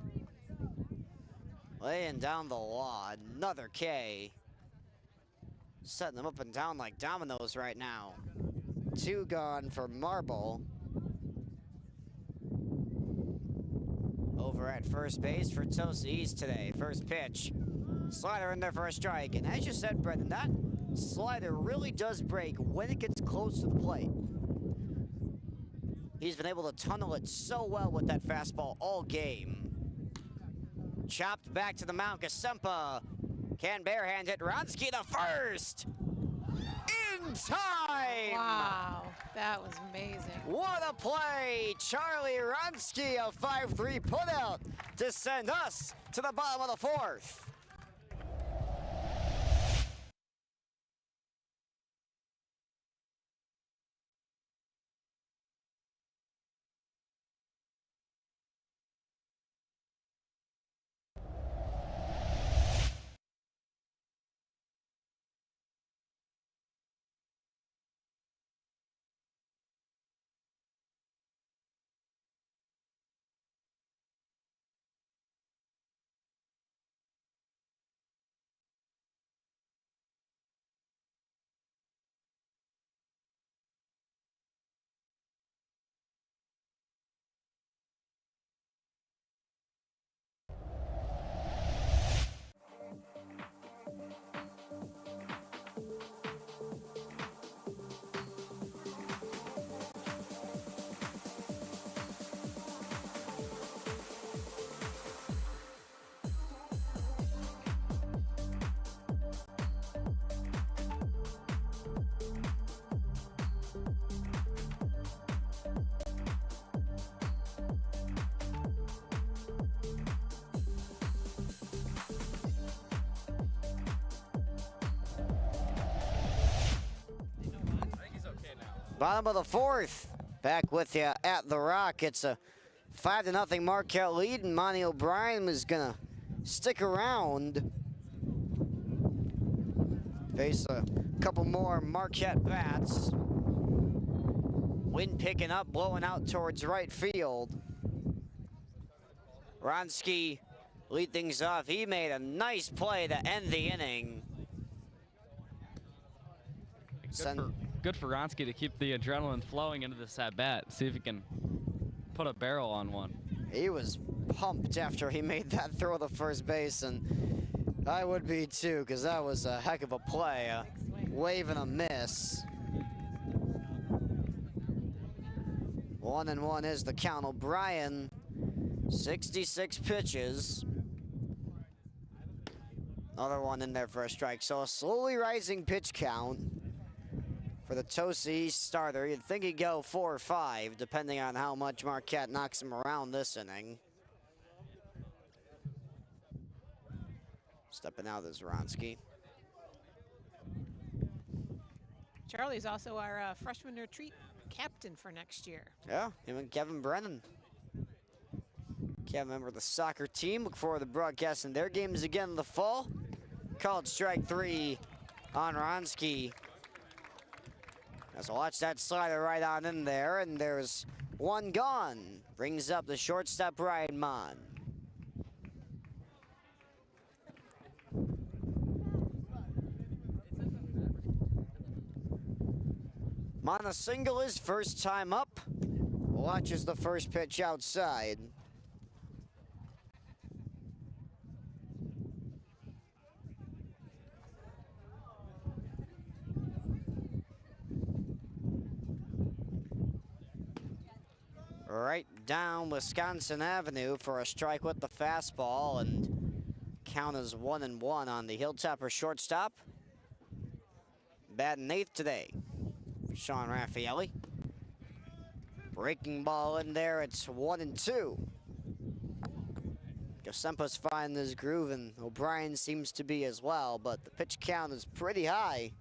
Laying down the law, another K. Setting them up and down like dominoes right now. 2 gone for Marble. Over at first base for Tosa East today. First pitch. Slider in there for a strike. And as you said, Brennan, that slider really does break when it gets close to the plate. He's been able to tunnel it so well with that fastball all game. Chopped back to the mound. Kasempa can barehand it. Wronski the first. In time.
Wow, that was amazing.
What a play. Charlie Wronski, a 5-3 putout to send us to the bottom of the 4th. Bottom of the fourth. Back with you at the Rock. It's a 5-0 Marquette lead, and Monty O'Brien is gonna stick around. Face a couple more Marquette bats. Wind picking up, blowing out towards right field. Wronski lead things off. He made a nice play to end the inning.
Good for Wronski to keep the adrenaline flowing into this at-bat. See if he can put a barrel on one.
He was pumped after he made that throw to first base, and I would be too, because that was a heck of a play. A wave and a miss. 1-1 is the count. O'Brien, 66 pitches. Another one in there for a strike. So a slowly rising pitch count for the Tosa East starter. You'd think he'd go 4 or 5, depending on how much Marquette knocks him around this inning. Stepping out is Wronski.
Charlie's also our freshman retreat captain for next year.
Yeah, him and Kevin Brennan. Kevin, member of the soccer team. Look forward to broadcasting their games again in the fall. Called strike 3 on Wronski. So watch that slider right on in there, and there's one gone. Brings up the shortstop, Ryan Mon. Mon a single his first time up. Watches the first pitch outside. Right down Wisconsin Avenue for a strike with the fastball, and count is 1-1 on the Hilltopper shortstop. Batting 8th today, Sean Raffaelli. Breaking ball in there, it's 1-2. Gosempa's finding his groove, and O'Brien seems to be as well, but the pitch count is pretty high.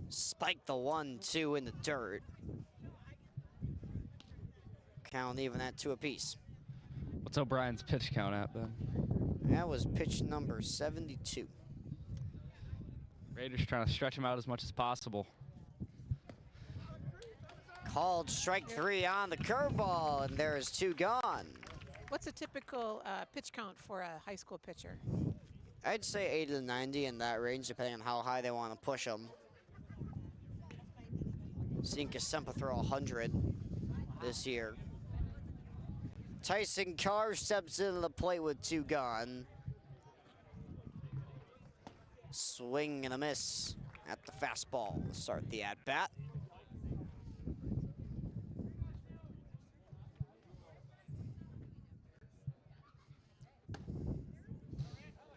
Spike the 1-2 in the dirt. Count even at 2 apiece.
What's O'Brien's pitch count at, Ben?
That was pitch number 72.
Raiders trying to stretch him out as much as possible.
Called strike 3 on the curveball, and there is 2 gone.
What's a typical pitch count for a high school pitcher?
I'd say 80 to 90 in that range, depending on how high they want to push them. Seeing Gosempa throw 100 this year. Tyson Carr steps into the plate with 2 gone. Swing and a miss at the fastball to start the at-bat.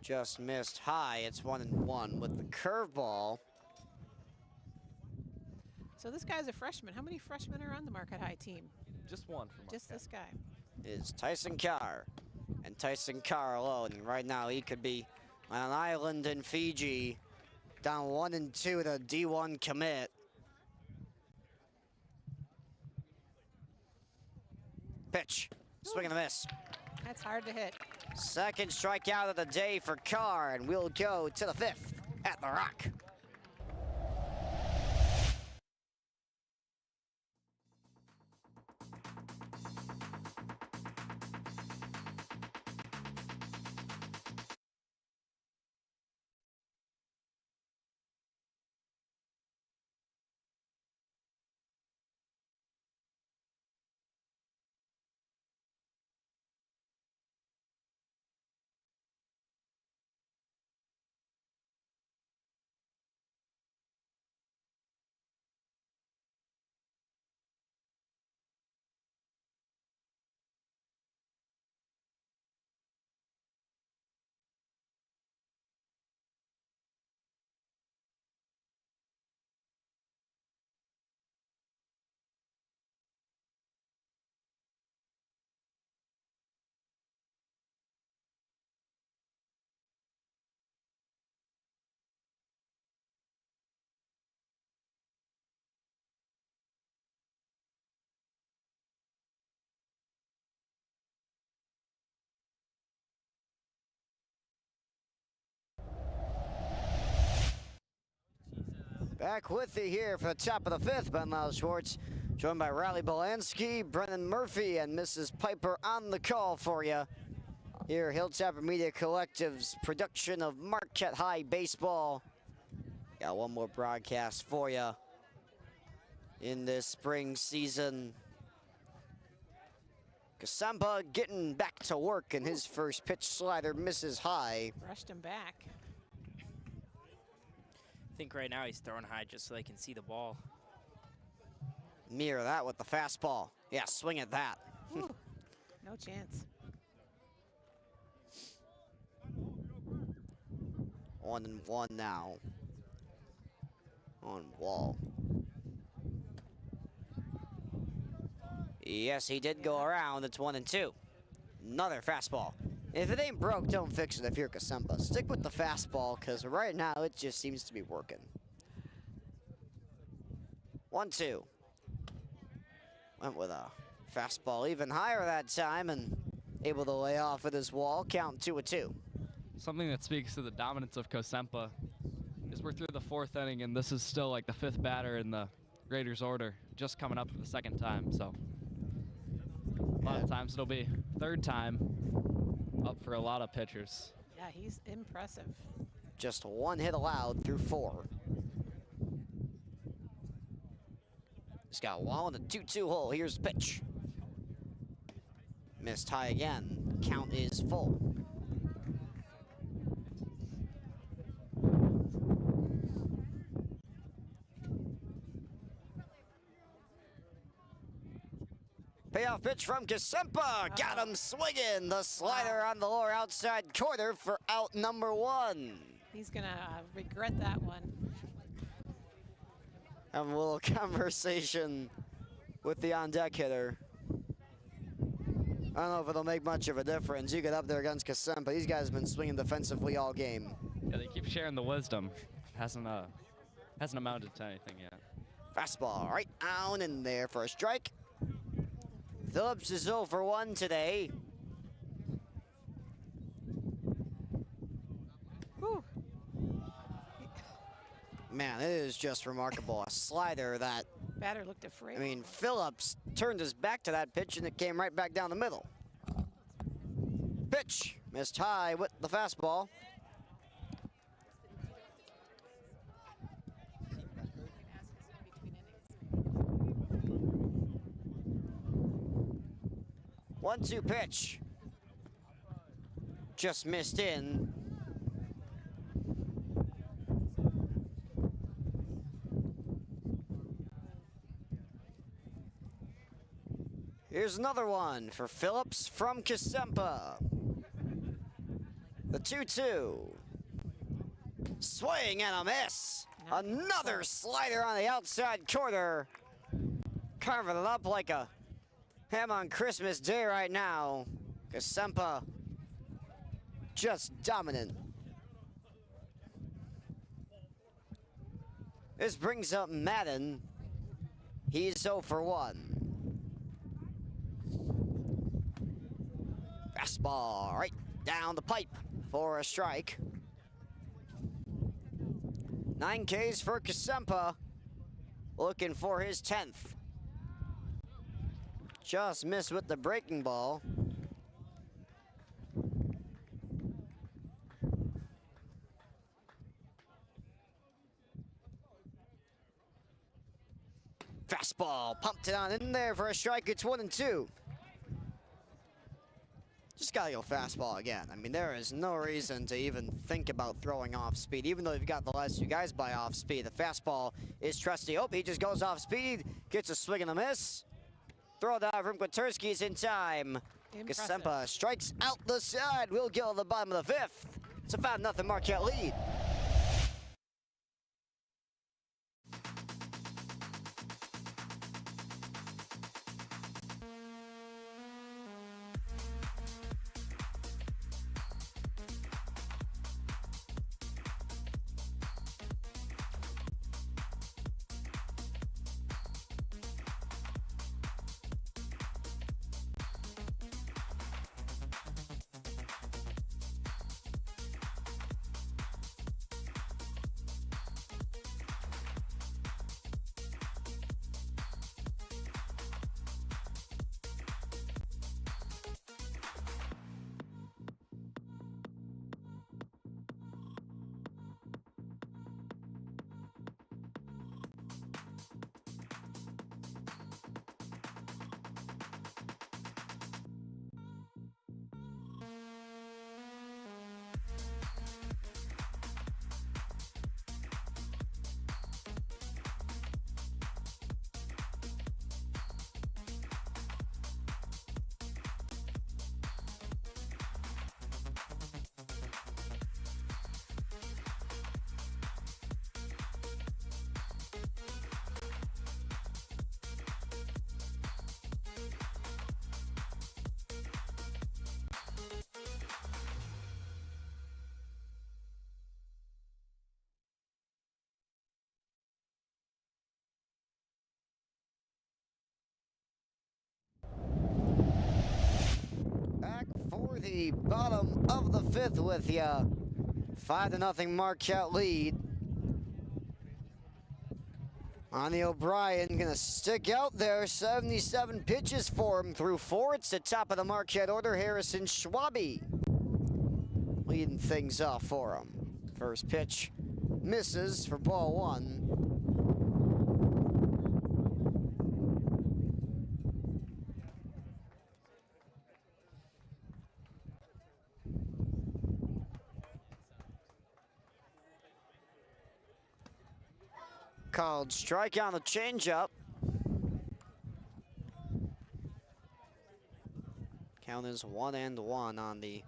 Just missed high. It's 1-1 with the curveball.
So this guy's a freshman. How many freshmen are on the Marquette High team?
Just one for Marquette.
Just this guy.
Is Tyson Carr. And Tyson Carr alone. And right now he could be on an island in Fiji, down 1-2 to D1 commit. Pitch. Swing and a miss.
That's hard to hit.
Second strikeout of the day for Carr, and we'll go to the 5th at the Rock. Back with you here for the top of the fifth. Ben Lyles-Schwarz, joined by Raleigh, Bilansky, Brennan Murphy, and Mrs. Piper on the call for you. Here, Hilltopper Media Collective's production of Marquette High Baseball. Got one more broadcast for you in this spring season. Kasampa getting back to work, and his first pitch slider misses high.
Brushed him back.
I think right now he's throwing high just so they can see the ball.
Mirror that with the fastball. Yeah, swing at that.
Whew. No chance.
1-1 now. On Wall. Yes, he did go around. It's 1-2. Another fastball. If it ain't broke, don't fix it if you're Kasemba. Stick with the fastball, because right now it just seems to be working. 1-2. Went with a fastball even higher that time and able to lay off with his wall. Count 2-2.
Something that speaks to the dominance of Kosempa is we're through the fourth inning, and this is still like the fifth batter in the Raiders order, just coming up for the second time. So a lot of times it'll be third time up for a lot of pitchers.
Yeah, he's impressive.
Just one hit allowed through 4. He's got Wall in the 2-2 hole. Here's the pitch. Missed high again. Count is full. Payoff pitch from Kasempa. Got him swinging. The slider on the lower outside corner for out number 1.
He's going to regret that one.
Having a little conversation with the on-deck hitter. I don't know if it'll make much of a difference. You get up there against Kasempa. These guys have been swinging defensively all game.
Yeah, they keep sharing the wisdom. Hasn't amounted to anything yet.
Fastball right down in there for a strike. Phillips is 0 for 1 today.
Whew.
Man, it is just remarkable. A slider that,
Batter looked afraid.
I mean, Phillips turned his back to that pitch and it came right back down the middle. Pitch, missed high with the fastball. One-two pitch. Just missed in. Here's another one for Phillips from Kasempa. The 2-2. Swing and a miss. Another slider on the outside corner. Carving it up like a ham on Christmas Day right now. Kasempa just dominant. This brings up Madden. He's 0 for 1. Fastball right down the pipe for a strike. 9 Ks for Kasempa, looking for his 10th. Just missed with the breaking ball. Fastball pumped it on in there for a strike. It's 1-2. Just gotta go fastball again. I mean, there is no reason to even think about throwing off speed. Even though you've got the last 2 guys by off speed, the fastball is trusty. Oh, he just goes off speed, gets a swing and a miss. Throw dive from Kwiatkowski is in time. Kasempa strikes out the side. We'll go to the bottom of the 5th. It's a 5-0 Marquette lead. the bottom of the 5th with ya. 5-0 Marquette lead. On the O'Brien, gonna stick out there. 77 pitches for him through 4. It's the top of the Marquette order. Harrison Schwabe leading things off for him. First pitch misses for ball 1. Called strike on the changeup. Count is 1-1 on the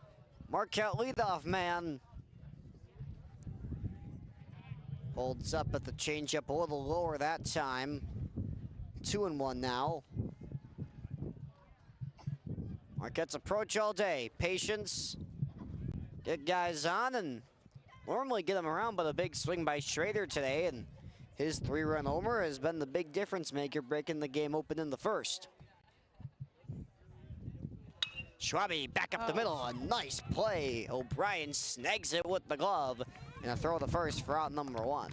Marquette leadoff man. Holds up at the changeup a little lower that time. 2-1 now. Marquette's approach all day. Patience. Get guys on and normally get them around, but a big swing by Schrader today, and his 3-run homer has been the big difference maker, breaking the game open in the first. Schwabe back up the middle, a nice play. O'Brien snags it with the glove, and a throw to first for out number 1.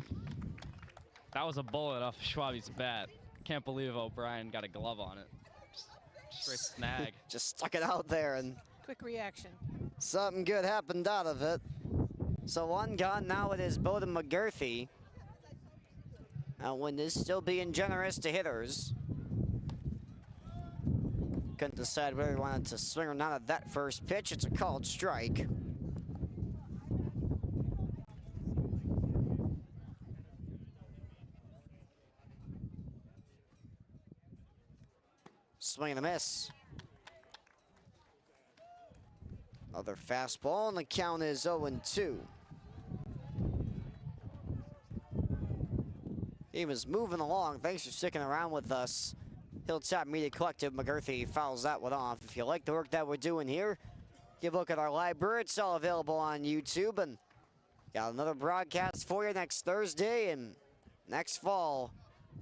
That was a bullet off Schwabe's bat. Can't believe O'Brien got a glove on it. Just straight snag.
Just stuck it out there, and
Quick reaction.
something good happened out of it. So 1 gone, now it is Bowden McGurthy. Outwind is still being generous to hitters. Couldn't decide whether he wanted to swing or not at that first pitch. It's a called strike. Swing and a miss. Another fastball, and the count is 0-2. He was moving along. Thanks for sticking around with us. Hilltop Media Collective. McGurthy fouls that one off. If you like the work that we're doing here, give a look at our library. It's all available on YouTube. And got another broadcast for you next Thursday and next fall.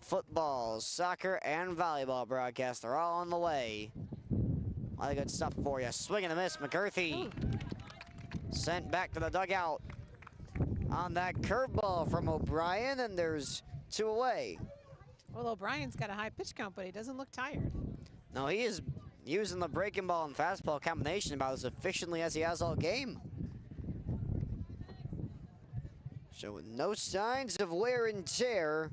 Football, soccer, and volleyball broadcasts are all on the way. A lot of good stuff for you. Swing and a miss. McGurthy sent back to the dugout on that curveball from O'Brien, and there's 2 away.
Well, O'Brien's got a high pitch count, but he doesn't look tired.
No, he is using the breaking ball and fastball combination about as efficiently as he has all game. Showing no signs of wear and tear.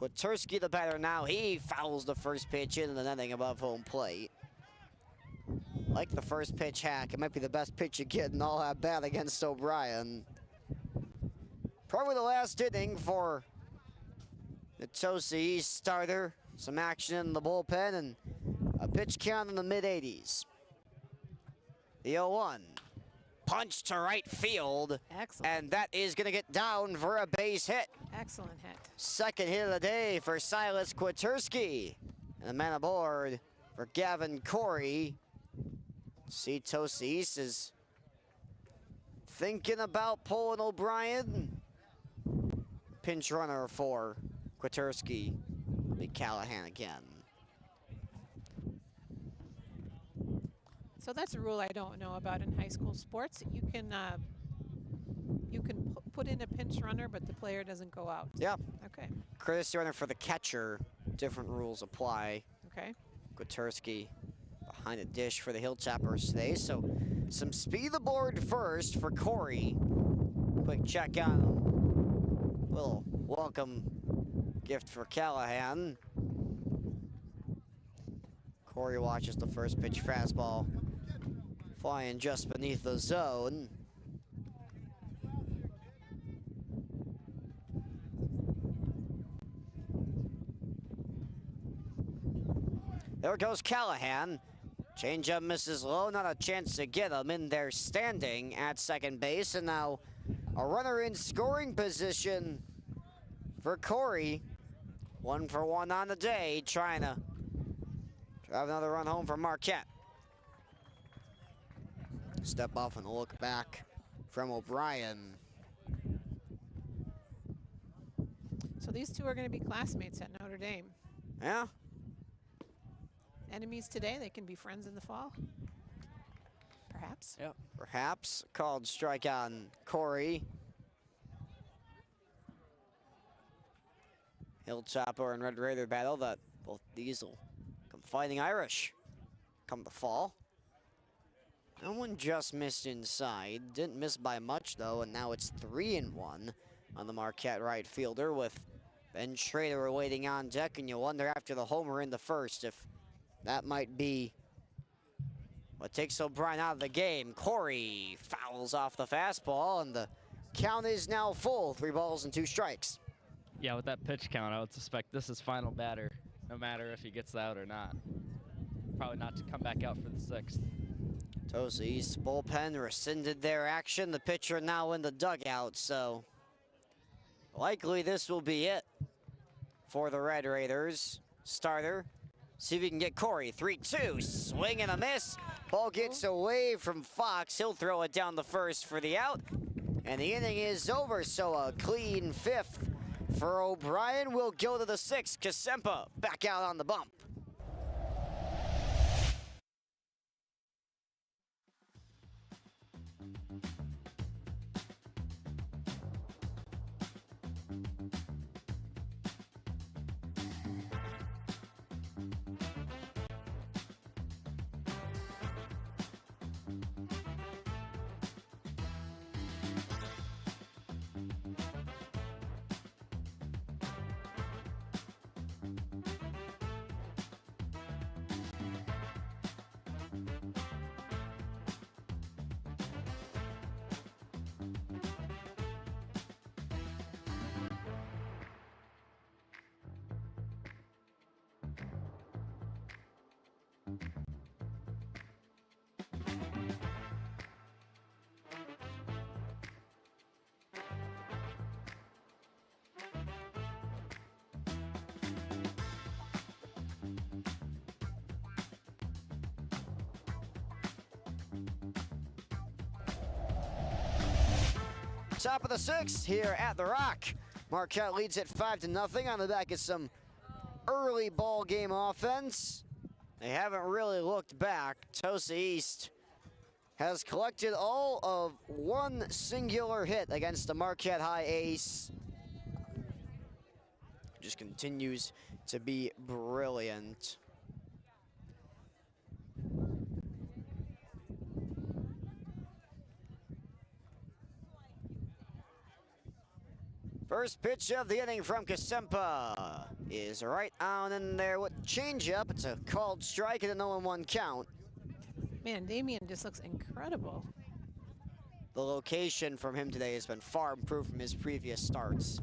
Kwaterski, the batter now, he fouls the first pitch into the netting above home plate. Like the first pitch hack, it might be the best pitch you get in all at bat against O'Brien. Probably the last inning for the Tosa East starter. Some action in the bullpen and a pitch count in the mid-80s. The 0-1. Punch to right field.
Excellent.
And that is going to get down for a base hit.
Excellent hit.
Second hit of the day for Silas Kwaterski. And the man aboard for Gavin Corey. See, Tosa East is thinking about pulling O'Brien. Pinch runner for Kwaterski. Big Callahan again.
So that's a rule I don't know about in high school sports. You can put in a pinch runner, but the player doesn't go out.
Yeah.
Okay.
Courtesy runner for the catcher. Different rules apply.
Okay.
Kwaterski behind the dish for the Hilltoppers today. So some speed aboard first for Corey. Quick check on him. Little welcome gift for Callahan. Corey watches the first pitch fastball flying just beneath the zone. There goes Callahan. Changeup misses low, not a chance to get him in there standing at second base. And now a runner in scoring position for Corey. 1 for 1 on the day, trying to drive another run home for Marquette. Step off and a look back from O'Brien.
So these two are going to be classmates at Notre Dame.
Yeah,
Enemies today, they can be friends in the fall. Perhaps.
Yep.
Perhaps called strike on Corey. Hilltopper and Red Raider battle that both these will come fighting Irish come the fall. No one just missed inside. Didn't miss by much, though, and now it's 3-1 on the Marquette right fielder with Ben Schrader waiting on deck, and you wonder after the homer in the first if that might be what takes O'Brien out of the game. Corey fouls off the fastball, and the count is now full. 3 balls and 2 strikes.
Yeah, with that pitch count, I would suspect this is final batter, no matter if he gets out or not. Probably not to come back out for the 6th.
Tosa East bullpen rescinded their action. The pitcher now in the dugout, so likely this will be it for the Red Raiders. Starter, see if he can get Corey. 3-2, swing and a miss. Ball gets away from Fox. He'll throw it down the first for the out. And the inning is over, so a clean 5th for O'Brien. Will go to the 6th. Kasempa back out on the bump. Top of the 6th here at the Rock. Marquette leads it 5-0 on the back of some early ball game offense. They haven't really looked back. Tosa East has collected all of 1 singular hit against the Marquette High ace. Just continues to be brilliant. First pitch of the inning from Kasempa is right on in there with changeup. It's a called strike and a 0-1 count.
Man, Damian just looks incredible.
The location from him today has been far improved from his previous starts.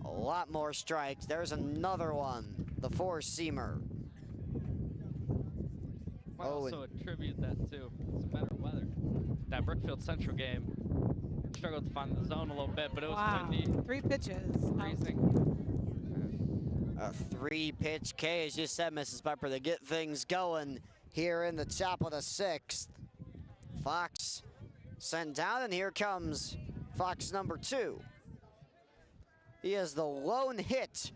A lot more strikes. There's another one, the 4-seamer.
Might also attribute that to some better weather. That Brookfield Central game, struggled to find the zone a little bit, but it was windy.
3 pitches.
Freezing.
A 3-pitch K, as you said, Mrs. Pepper, to get things going here in the top of the 6th. Fox sent down, and here comes Fox number 2. He has the lone hit,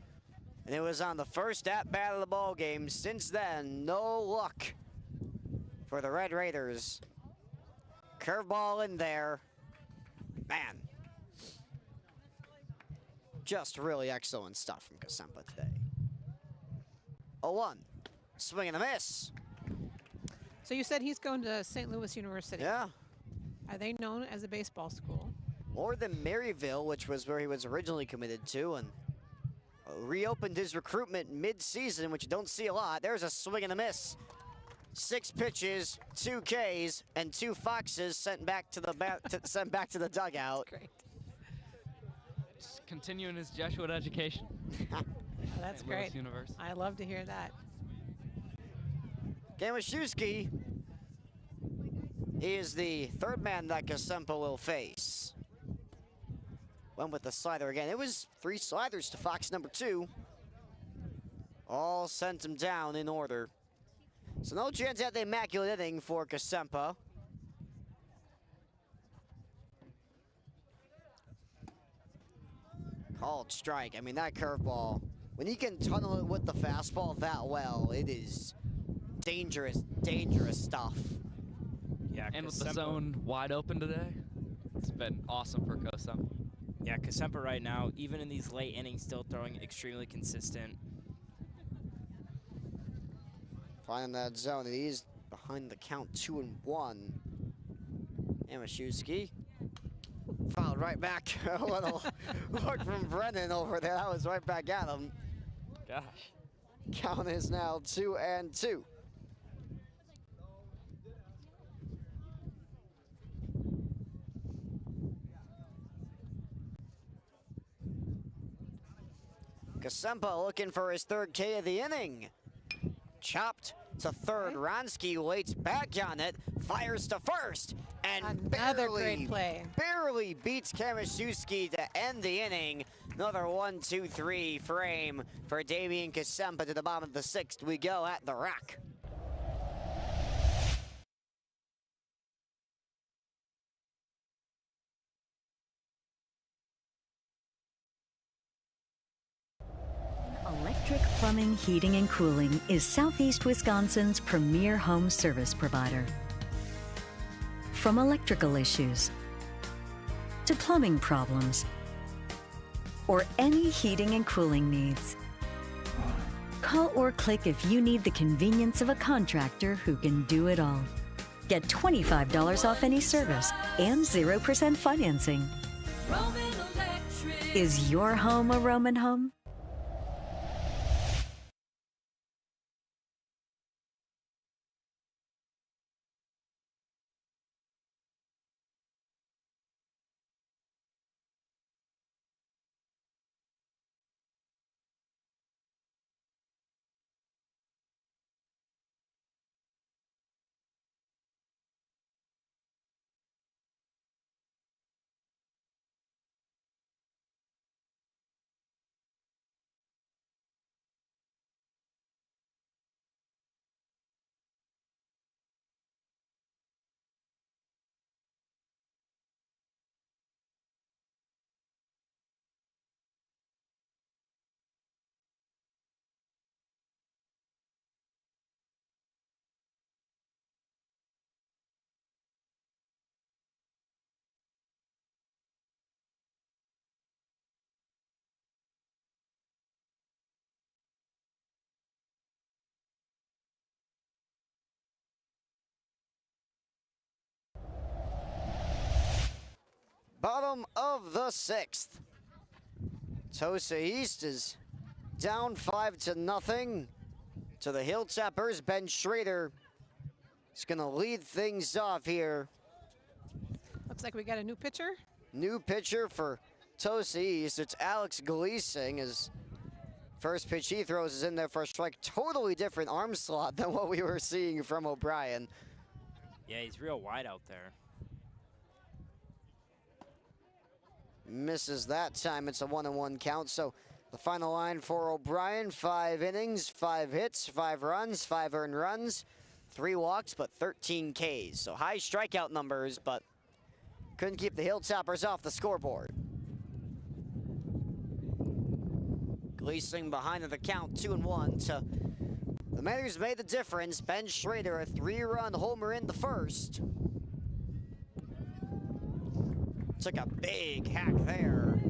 and it was on the first at-bat of the ball game. Since then, no luck for the Red Raiders. Curveball in there. Man, just really excellent stuff from Kasempa today. 0-1, swing and a miss.
So you said he's going to St. Louis University.
Yeah,
Are they known as a baseball school?
more than Maryville, which was where he was originally committed to, and reopened his recruitment mid-season, which you don't see a lot. There's a swing and a miss. 6 pitches, 2 Ks, and 2 Foxes sent back to the sent back to the dugout.
Great.
Just continuing his Jesuit education.
Oh, that's
St. Louis
great.
University.
I love to hear that.
Gamashewski is the 3rd man that Kasempa will face. Went with the slider again. It was 3 sliders to Fox number 2. All sent him down in order. So no chance at the immaculate inning for Kasempa. Called strike. I mean, that curveball, when he can tunnel it with the fastball that well, it is dangerous, dangerous stuff.
Yeah,
And with the
Kosempa-
zone wide open today, it's been awesome for Kosempa.
Yeah, Kosempa right now, even in these late innings, still throwing extremely consistent.
Finding that zone, and he's behind the count 2-1. And Mashewski fouled right back. A little look from Brennan over there. That was right back at him.
Gosh.
Count is now 2-2. Kosempa looking for his third K of the inning. Chopped to third. Wronski waits back on it, fires to first, and
Another great play.
barely beats Kamaszewski to end the inning. Another 1-2-3 frame for Damian Kosempa to the bottom of the sixth. We go at the Rock.
Electric Plumbing, Heating, and Cooling is Southeast Wisconsin's premier home service provider. From electrical issues to plumbing problems or any heating and cooling needs, call or click if you need the convenience of a contractor who can do it all. Get $25 off any service and 0% financing.
Rowen Electric.
Is your home a Roman home?
Bottom of the sixth. Tosa East is down 5-0 to the Hilltoppers. Ben Schrader is going to lead things off here.
Looks like we got a new pitcher.
New pitcher for Tosa East. It's Alex Gleasing. His first pitch he throws is in there for a strike. Totally different arm slot than what we were seeing from O'Brien.
Yeah, he's real wide out there.
Misses that time. It's a 1-1 count. So the final line for O'Brien: 5 innings, 5 hits, 5 runs, 5 earned runs, 3 walks, but 13 Ks. So high strikeout numbers, but couldn't keep the Hilltoppers off the scoreboard. Gleasing behind the count, 2-1 to the man who's made the difference. Ben Schrader, a 3-run homer in the first. Took a big hack there.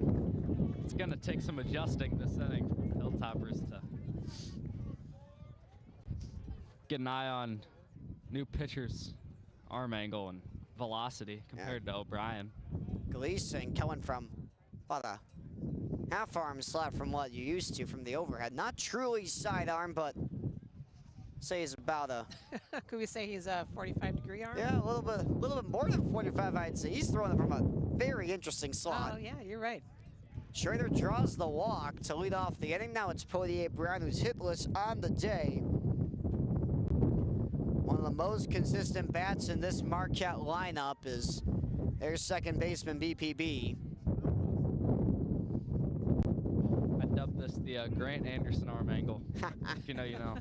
It's going to take some adjusting this inning for the Hilltoppers to get an eye on new pitchers' arm angle and velocity compared to O'Brien.
Gleasing coming from about a half arm slap from what you used to from the overhead. Not truly sidearm, but say he's about a
Could we say he's a 45-degree arm?
yeah, a little bit more than 45, I'd say. He's throwing it from a very interesting slot.
Oh, yeah, you're right.
Schrader draws the walk to lead off the inning. Now it's Poitier Brown, who's hitless on the day. One of the most consistent bats in this Marquette lineup is their second baseman, BPB.
I dubbed this the Grant Anderson arm angle. If you know, you know.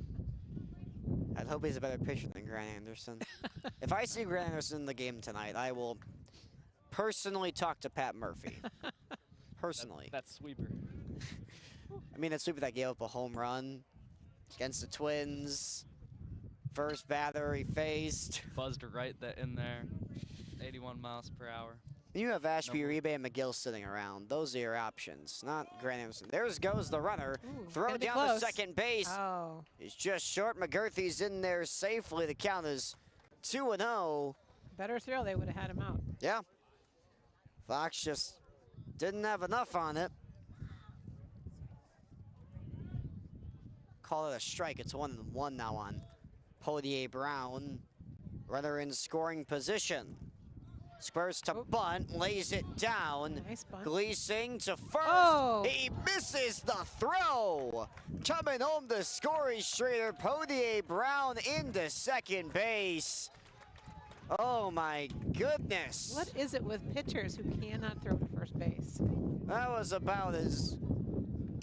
I'd hope he's a better pitcher than Grant Anderson. If I see Grant Anderson in the game tonight, I will personally talk to Pat Murphy. Personally.
That sweeper.
I mean, that sweeper that gave up a home run against the Twins. First batter he faced.
Buzzed right in there. 81 miles per hour.
You have Ashby,
Nope.
Uribe, and McGill sitting around. Those are your options, not Grant Anderson. There goes the runner.
Ooh,
Throw
gonna be
down to
close.
second base.
Oh,
It's just short. McGurthy's in there safely. The count is 2-0.
better throw. They would have had him out.
Yeah. Fox just didn't have enough on it. Call it a strike. It's 1-1 now on Podier Brown. Runner in scoring position. Squares to
Oh.
bunt, lays it down.
Nice bunt.
Gleasing to first.
Oh.
He misses the throw. Coming home to score is Schrader. Podier Brown into second base. Oh my goodness.
What is it with pitchers who cannot throw to first base?
That was about as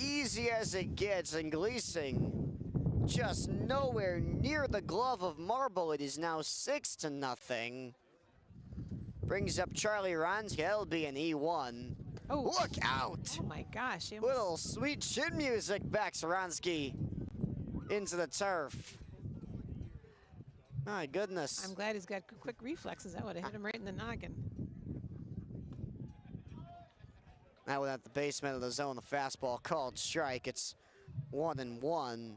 easy as it gets, and Gleasing just nowhere near the glove of marble. It is now 6-0. Brings up Charlie Ronski. That'll be an E1.
Oh.
Look out!
Oh my gosh. It
Little
was,
sweet chin music backs Ronski into the turf. My goodness.
I'm glad he's got quick reflexes. That would have hit him right in the noggin.
Now at the basement of the zone, the fastball called strike. It's 1-1.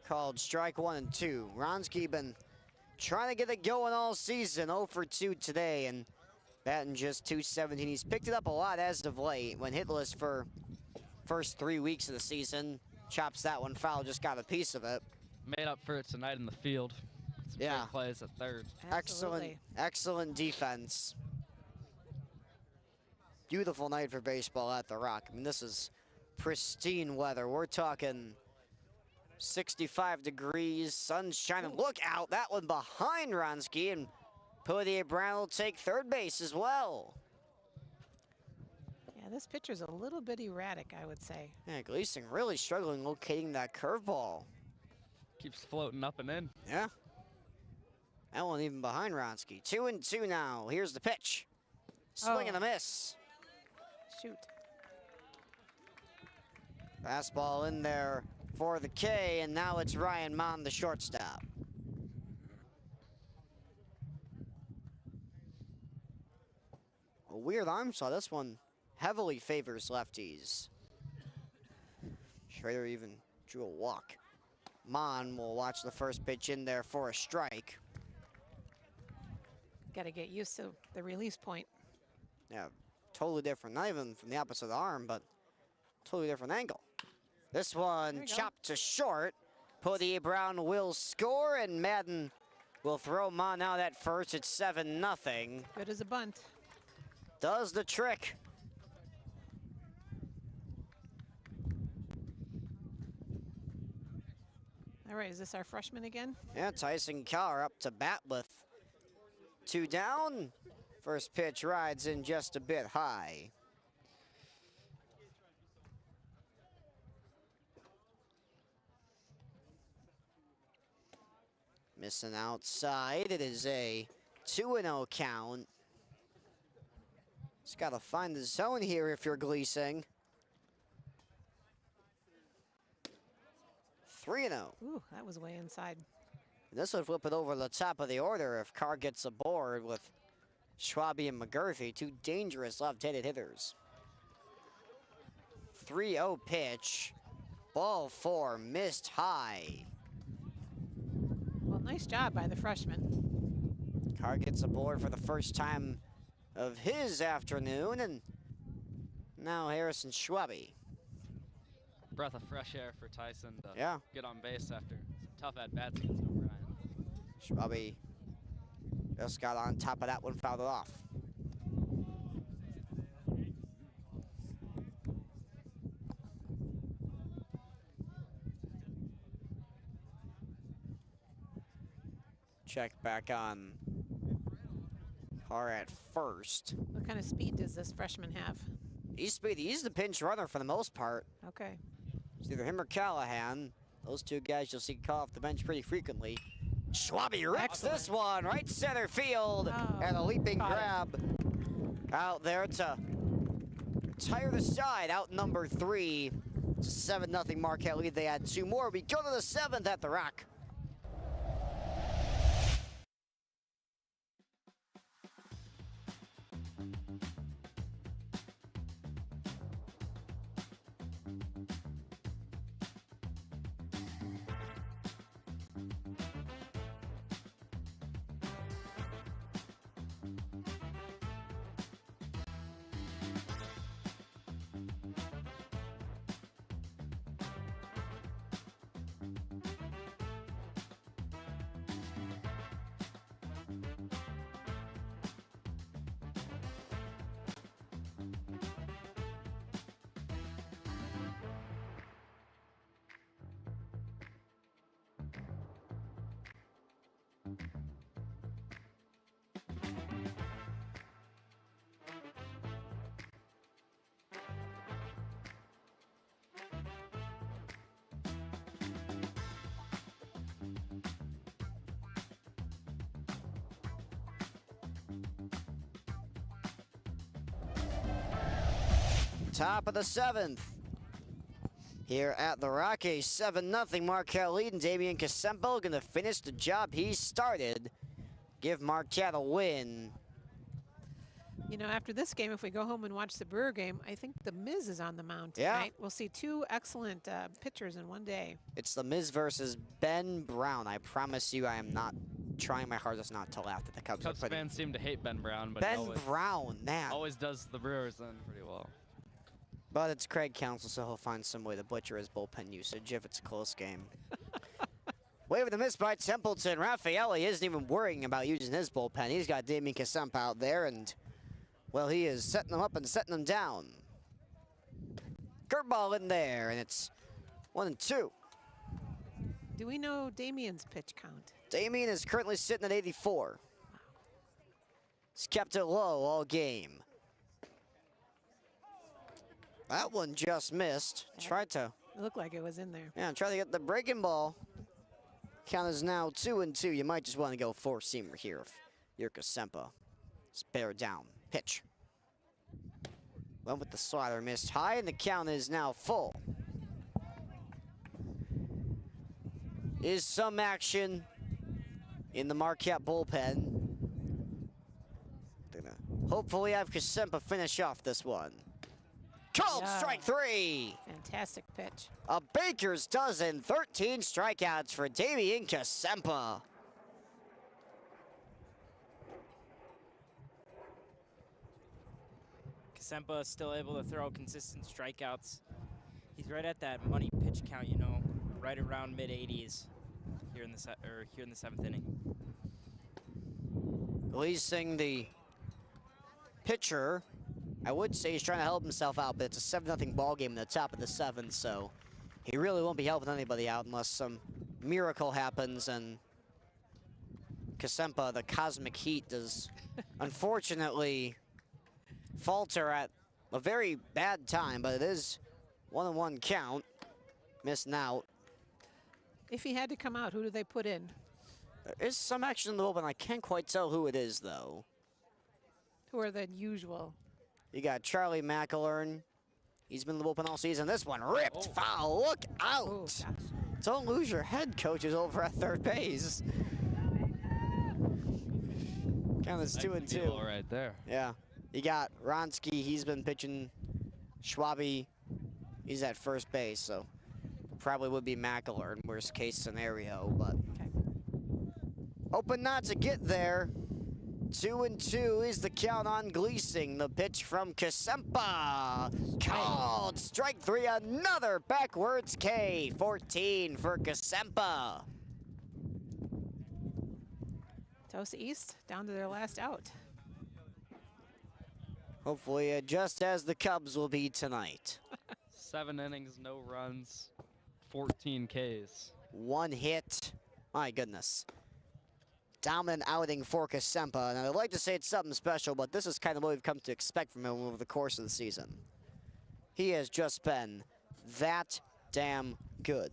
Called strike 1-2. Ronski been trying to get it going all season. 0 for 2 today and batting just .217. He's picked it up a lot as of late. When hitless for first 3 weeks of the season. Chops that one foul, just got a piece of it.
Made up for it tonight in the field. Some
Yeah.
great plays at third.
Absolutely.
Excellent defense. Beautiful night for baseball at the Rock. I mean, this is pristine weather. We're talking 65 degrees, sun shining. Look out, that one behind Ronski, and Podier Brown will take third base as well.
Yeah, this pitcher's a little bit erratic, I would say.
Yeah, Gleasing really struggling locating that curveball.
Keeps floating up and in.
Yeah. That one even behind Ronski. 2-2 now. Here's the pitch. Swing and a miss.
Shoot.
Fastball in there for the K, and now it's Ryan Mon, the shortstop. A weird arm saw. This one heavily favors lefties. Schrader even drew a walk. Mon will watch the first pitch in there for a strike.
Got to get used to the release point.
Yeah, totally different. Not even from the opposite arm, but totally different angle. This one
There you go.
chopped to short. Podier Brown will score, and Madden will throw Mon out at first. It's 7-0.
Good as a bunt.
Does the trick.
All right, is this our freshman again?
Yeah, Tyson Keller up to bat with 2 down. First pitch rides in just a bit high. Missing outside. It is a 2-0 count. Just got to find the zone here if you're Gleasing. 3-0.
Ooh, that was way inside.
This would flip it over the top of the order if Clarke gets aboard with Schwabe and McGurthy, two dangerous left-handed hitters. 3-0 pitch. Ball 4, missed high.
Well, nice job by the freshman.
Clarke gets aboard for the first time of his afternoon, and now Harrison Schwabe.
Breath of fresh air for Tyson to
Yeah.
get on base after some tough at-bats against O'Brien.
Schwabe just got on top of that one, fouled it off. Check back on Carr at first.
What kind of speed does this freshman have?
He's the pinch runner for the most part.
Okay.
It's either him or Callahan. Those two guys you'll see call off the bench pretty frequently. Schwabe rips this one right center field,
Oh,
and a leaping
caught it.
grab out there to entire the side, outnumbered 3. 7-0 Marquette lead. They had 2 more. We go to the 7th at the Rock. Top of the 7th. Here at the Rock, a 7-0 Marquette lead, and Damian Casempo gonna finish the job he started. Give Marquette a win.
You know, after this game, if we go home and watch the Brewer game, I think the Miz is on the mound
Yeah.
tonight. We'll see 2 excellent pitchers in one day.
It's the Miz versus Ben Brown. I promise you, I am not trying my hardest not to laugh at the Cubs.
Cubs fans seem to hate Ben Brown, but
Ben
he always,
Brown, man.
always does the Brewers in pretty well.
But it's Craig Counsell, so he'll find some way to butcher his bullpen usage if it's a close game. Wave of the miss by Templeton. Raffaele isn't even worrying about using his bullpen. He's got Damian Casempo out there, and, well, he is setting them up and setting them down. Curveball in there, and it's 1-2.
Do we know Damian's pitch count?
Damian is currently sitting at 84. He's kept it low all game. That one just missed. Tried to,
It looked like it was in there.
yeah, try to get the breaking ball. Count is now 2-2. You might just want to go 4-seamer here if you're Casempo. Just bear down. Pitch. Went with the slider, missed high, and the count is now full. Is some action in the Marquette bullpen. They're gonna hopefully have Casempo finish off this one. Called
Yeah.
strike 3.
Fantastic pitch.
A baker's dozen, 13 strikeouts for Damian Casempo.
Casempo is still able to throw consistent strikeouts. He's right at that money pitch count, you know, right around mid-80s here in the here in the 7th inning.
Releasing the pitcher. I would say he's trying to help himself out, but it's a 7-0 ball game in the top of the 7th, so he really won't be helping anybody out unless some miracle happens and Casempo, the cosmic heat, does unfortunately falter at a very bad time, but it is 1-1 count. Missing out.
If he had to come out, who do they put in?
There is some action in the bullpen. I can't quite tell who it is, though.
Who are the usual?
You got Charlie McElern. He's been in the bullpen all season. This one ripped foul. Look out.
Oh, gosh.
Don't lose your head, coaches, over at third base. Count is 2-2.
Right there.
Yeah. You got Ronsky. He's been pitching. Schwabe, he's at first base, so probably would be McElern, worst case scenario, but
Okay.
hoping not to get there. 2-2 is the count on Gleasing. The pitch from Casempo. Called strike 3, another backwards K. 14 for Casempo.
Tosa East down to their last out.
Hopefully just as the Cubs will be tonight.
7 innings, no runs, 14 Ks.
1 hit. My goodness. Dominant outing for Casempo, and I'd like to say it's something special, but this is kind of what we've come to expect from him over the course of the season. He has just been that damn good.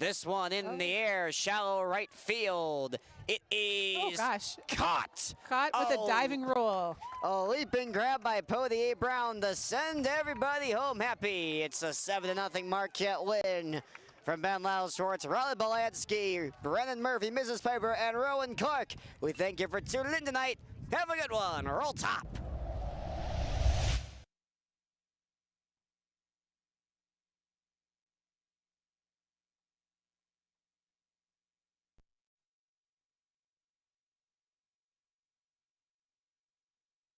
This one in the air, shallow right field. It is
Oh, gosh.
caught.
Caught with a diving roll.
A leaping grab by Podier Brown to send everybody home happy. It's a 7-0 Marquette win from Ben Lyles-Schwarz, Raleigh Bilansky, Brennan Murphy, Mrs. Piper, and Rowen Clarke. We thank you for tuning in tonight. Have a good one. Roll top.